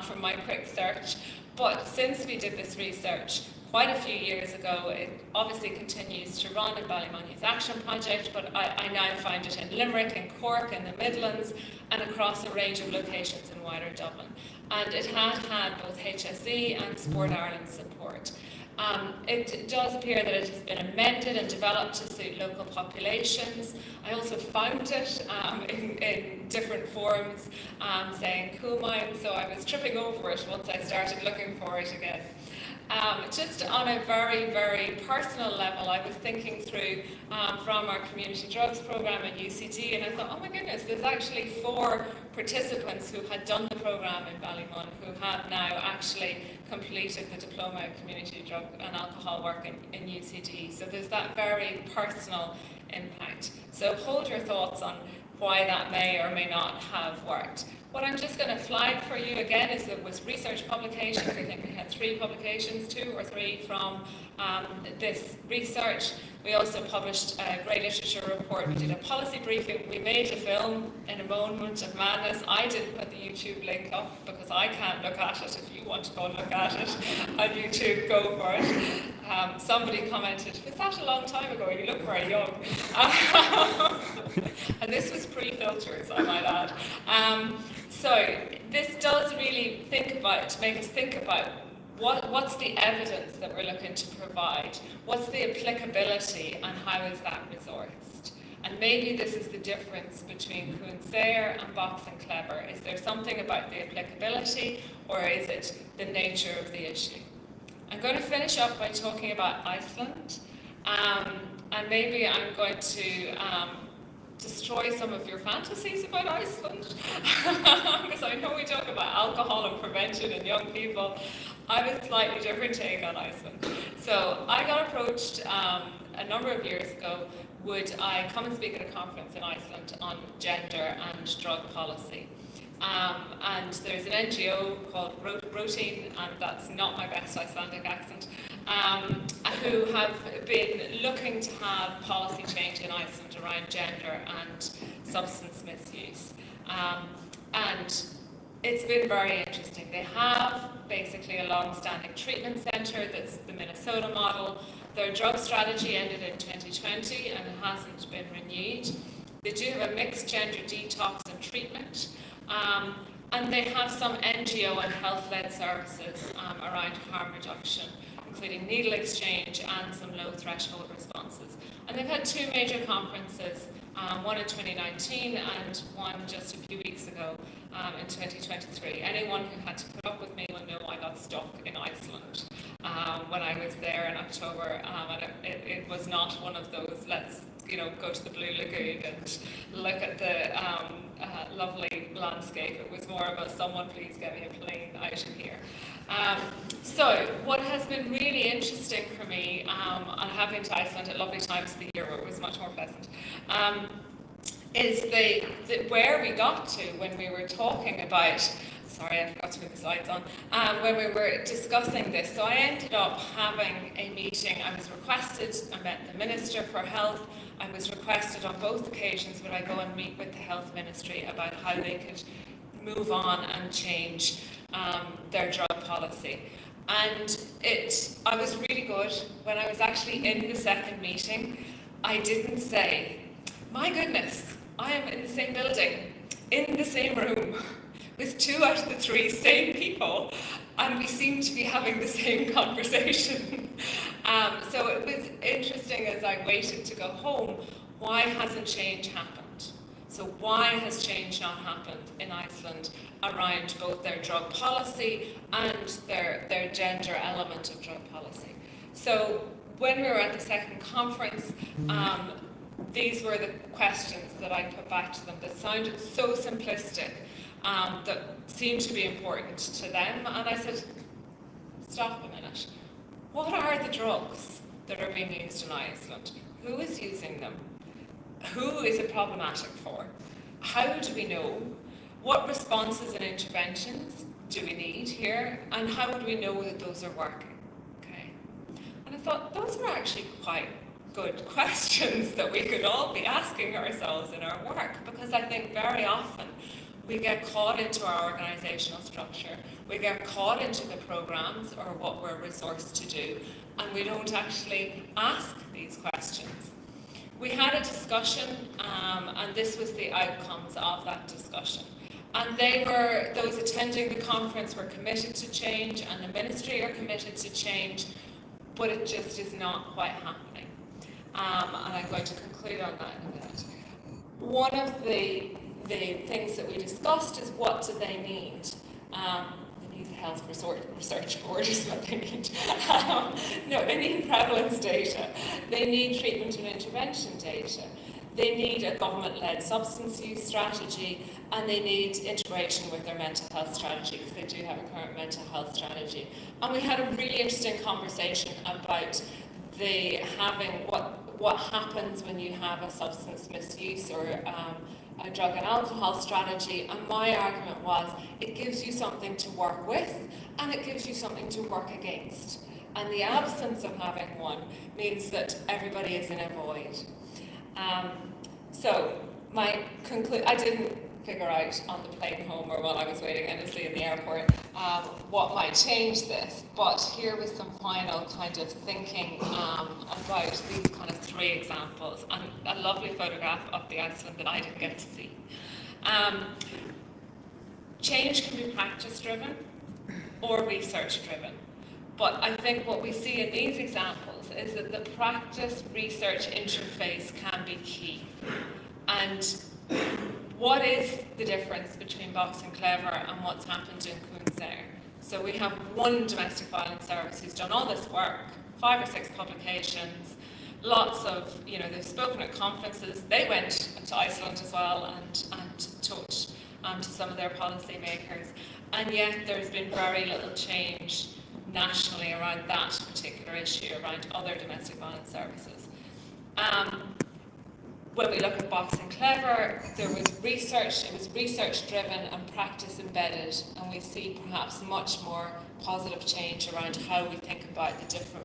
from my quick search. But since we did this research quite a few years ago, it obviously continues to run in Ballymun Youth Action Project, but I now find it in Limerick, in Cork, in the Midlands, and across a range of locations in wider Dublin. And it had had both HSE and Sport Ireland support. It does appear that it has been amended and developed to suit local populations. I also found it in different forms saying Coolmine, so I was tripping over it once I started looking for it again. Just on a very, very personal level, I was thinking through from our community drugs programme at UCD, and I thought, oh my goodness, there's actually 4 participants who had done the programme in Ballymun who have now actually completed the diploma in community drug and alcohol work in UCD. So there's that very personal impact. So hold your thoughts on why that may or may not have worked. What I'm just going to flag for you again is that with research publications, I think we had 3 publications, 2 or 3 from this research. We also published a Grey Literature report. We did a policy briefing. We made a film in a moment of madness. I didn't put the YouTube link up because I can't look at it. If you want to go and look at it on YouTube, go for it. Somebody commented, was that a long time ago? You look very young. And this was pre-filters, I might add. So this does really make us think about what's the evidence that we're looking to provide? What's the applicability and how is that resourced? And maybe this is the difference between Cuan Saor and Box and Clever. Is there something about the applicability or is it the nature of the issue? I'm going to finish up by talking about Iceland. And maybe I'm going to destroy some of your fantasies about Iceland. Because I know we talk about alcohol and prevention in young people. I have a slightly different take on Iceland. So I got approached a number of years ago, would I come and speak at a conference in Iceland on gender and drug policy. And there's an NGO called Routine, and that's not my best Icelandic accent, who have been looking to have policy change in Iceland around gender and substance misuse. And it's been very interesting. They have basically a long-standing treatment centre that's the Minnesota model. Their drug strategy ended in 2020 and it hasn't been renewed. They do have a mixed gender detox and treatment. And they have some NGO and health-led services around harm reduction, including needle exchange and some low-threshold responses. And they've had 2 major conferences, one in 2019 and one just a few weeks ago in 2023. Anyone who had to put up with me will know I got stuck in Iceland when I was there in October, and it was not one of those, let's go to the Blue Lagoon and look at the lovely landscape. It was more of a someone please get me a plane out of here. So what has been really interesting for me, and have been to Iceland at lovely times of the year where it was much more pleasant, is where we got to when we were talking about, sorry I forgot to put the slides on, when we were discussing this. So I ended up having a meeting. I was requested, I met the Minister for Health. I was requested on both occasions would I go and meet with the Health Ministry about how they could move on and change their drug policy. And I was really good. When I was actually in the second meeting, I didn't say, my goodness, I am in the same building, in the same room, with 2 out of the 3 same people, and we seem to be having the same conversation. So it was interesting as I waited to go home, why hasn't change happened? So why has change not happened in Iceland around both their drug policy and their gender element of drug policy? So when we were at the second conference, these were the questions that I put back to them that sounded so simplistic, that seemed to be important to them. And I said, stop a minute. What are the drugs that are being used in Iceland? Who is using them? Who is it problematic for? How do we know? What responses and interventions do we need here? And how would we know that those are working? Okay. And I thought those were actually quite good questions that we could all be asking ourselves in our work, because I think very often we get caught into our organisational structure, we get caught into the programmes or what we're resourced to do, and we don't actually ask these questions. We had a discussion, and this was the outcomes of that discussion. And those attending the conference were committed to change, and the ministry are committed to change, but it just is not quite happening. And I'm going to conclude on that in a minute. One of the things that we discussed is what do they need? They need a health research board is what they need. No, they need prevalence data. They need treatment and intervention data. They need a government-led substance use strategy, and they need integration with their mental health strategy, because they do have a current mental health strategy. And we had a really interesting conversation about what happens when you have a substance misuse or a drug and alcohol strategy, and my argument was it gives you something to work with and it gives you something to work against. And the absence of having one means that everybody is in a void. So I didn't figure out on the plane home or while I was waiting endlessly in the airport what might change this, but here was some final kind of thinking about these kind of 3 examples, and a lovely photograph of the Iceland that I didn't get to see. Change can be practice driven or research driven. But I think what we see in these examples is that the practice-research interface can be key. And what is the difference between Box and Clever and what's happened in Coonsair? So we have one domestic violence service who's done all this work, 5 or 6 publications, lots of, they've spoken at conferences. They went to Iceland as well and talked to some of their policymakers. And yet there's been very little change nationally around that particular issue, around other domestic violence services. When we look at Box and Clever, there was research, it was research driven and practice embedded, and we see perhaps much more positive change around how we think about the different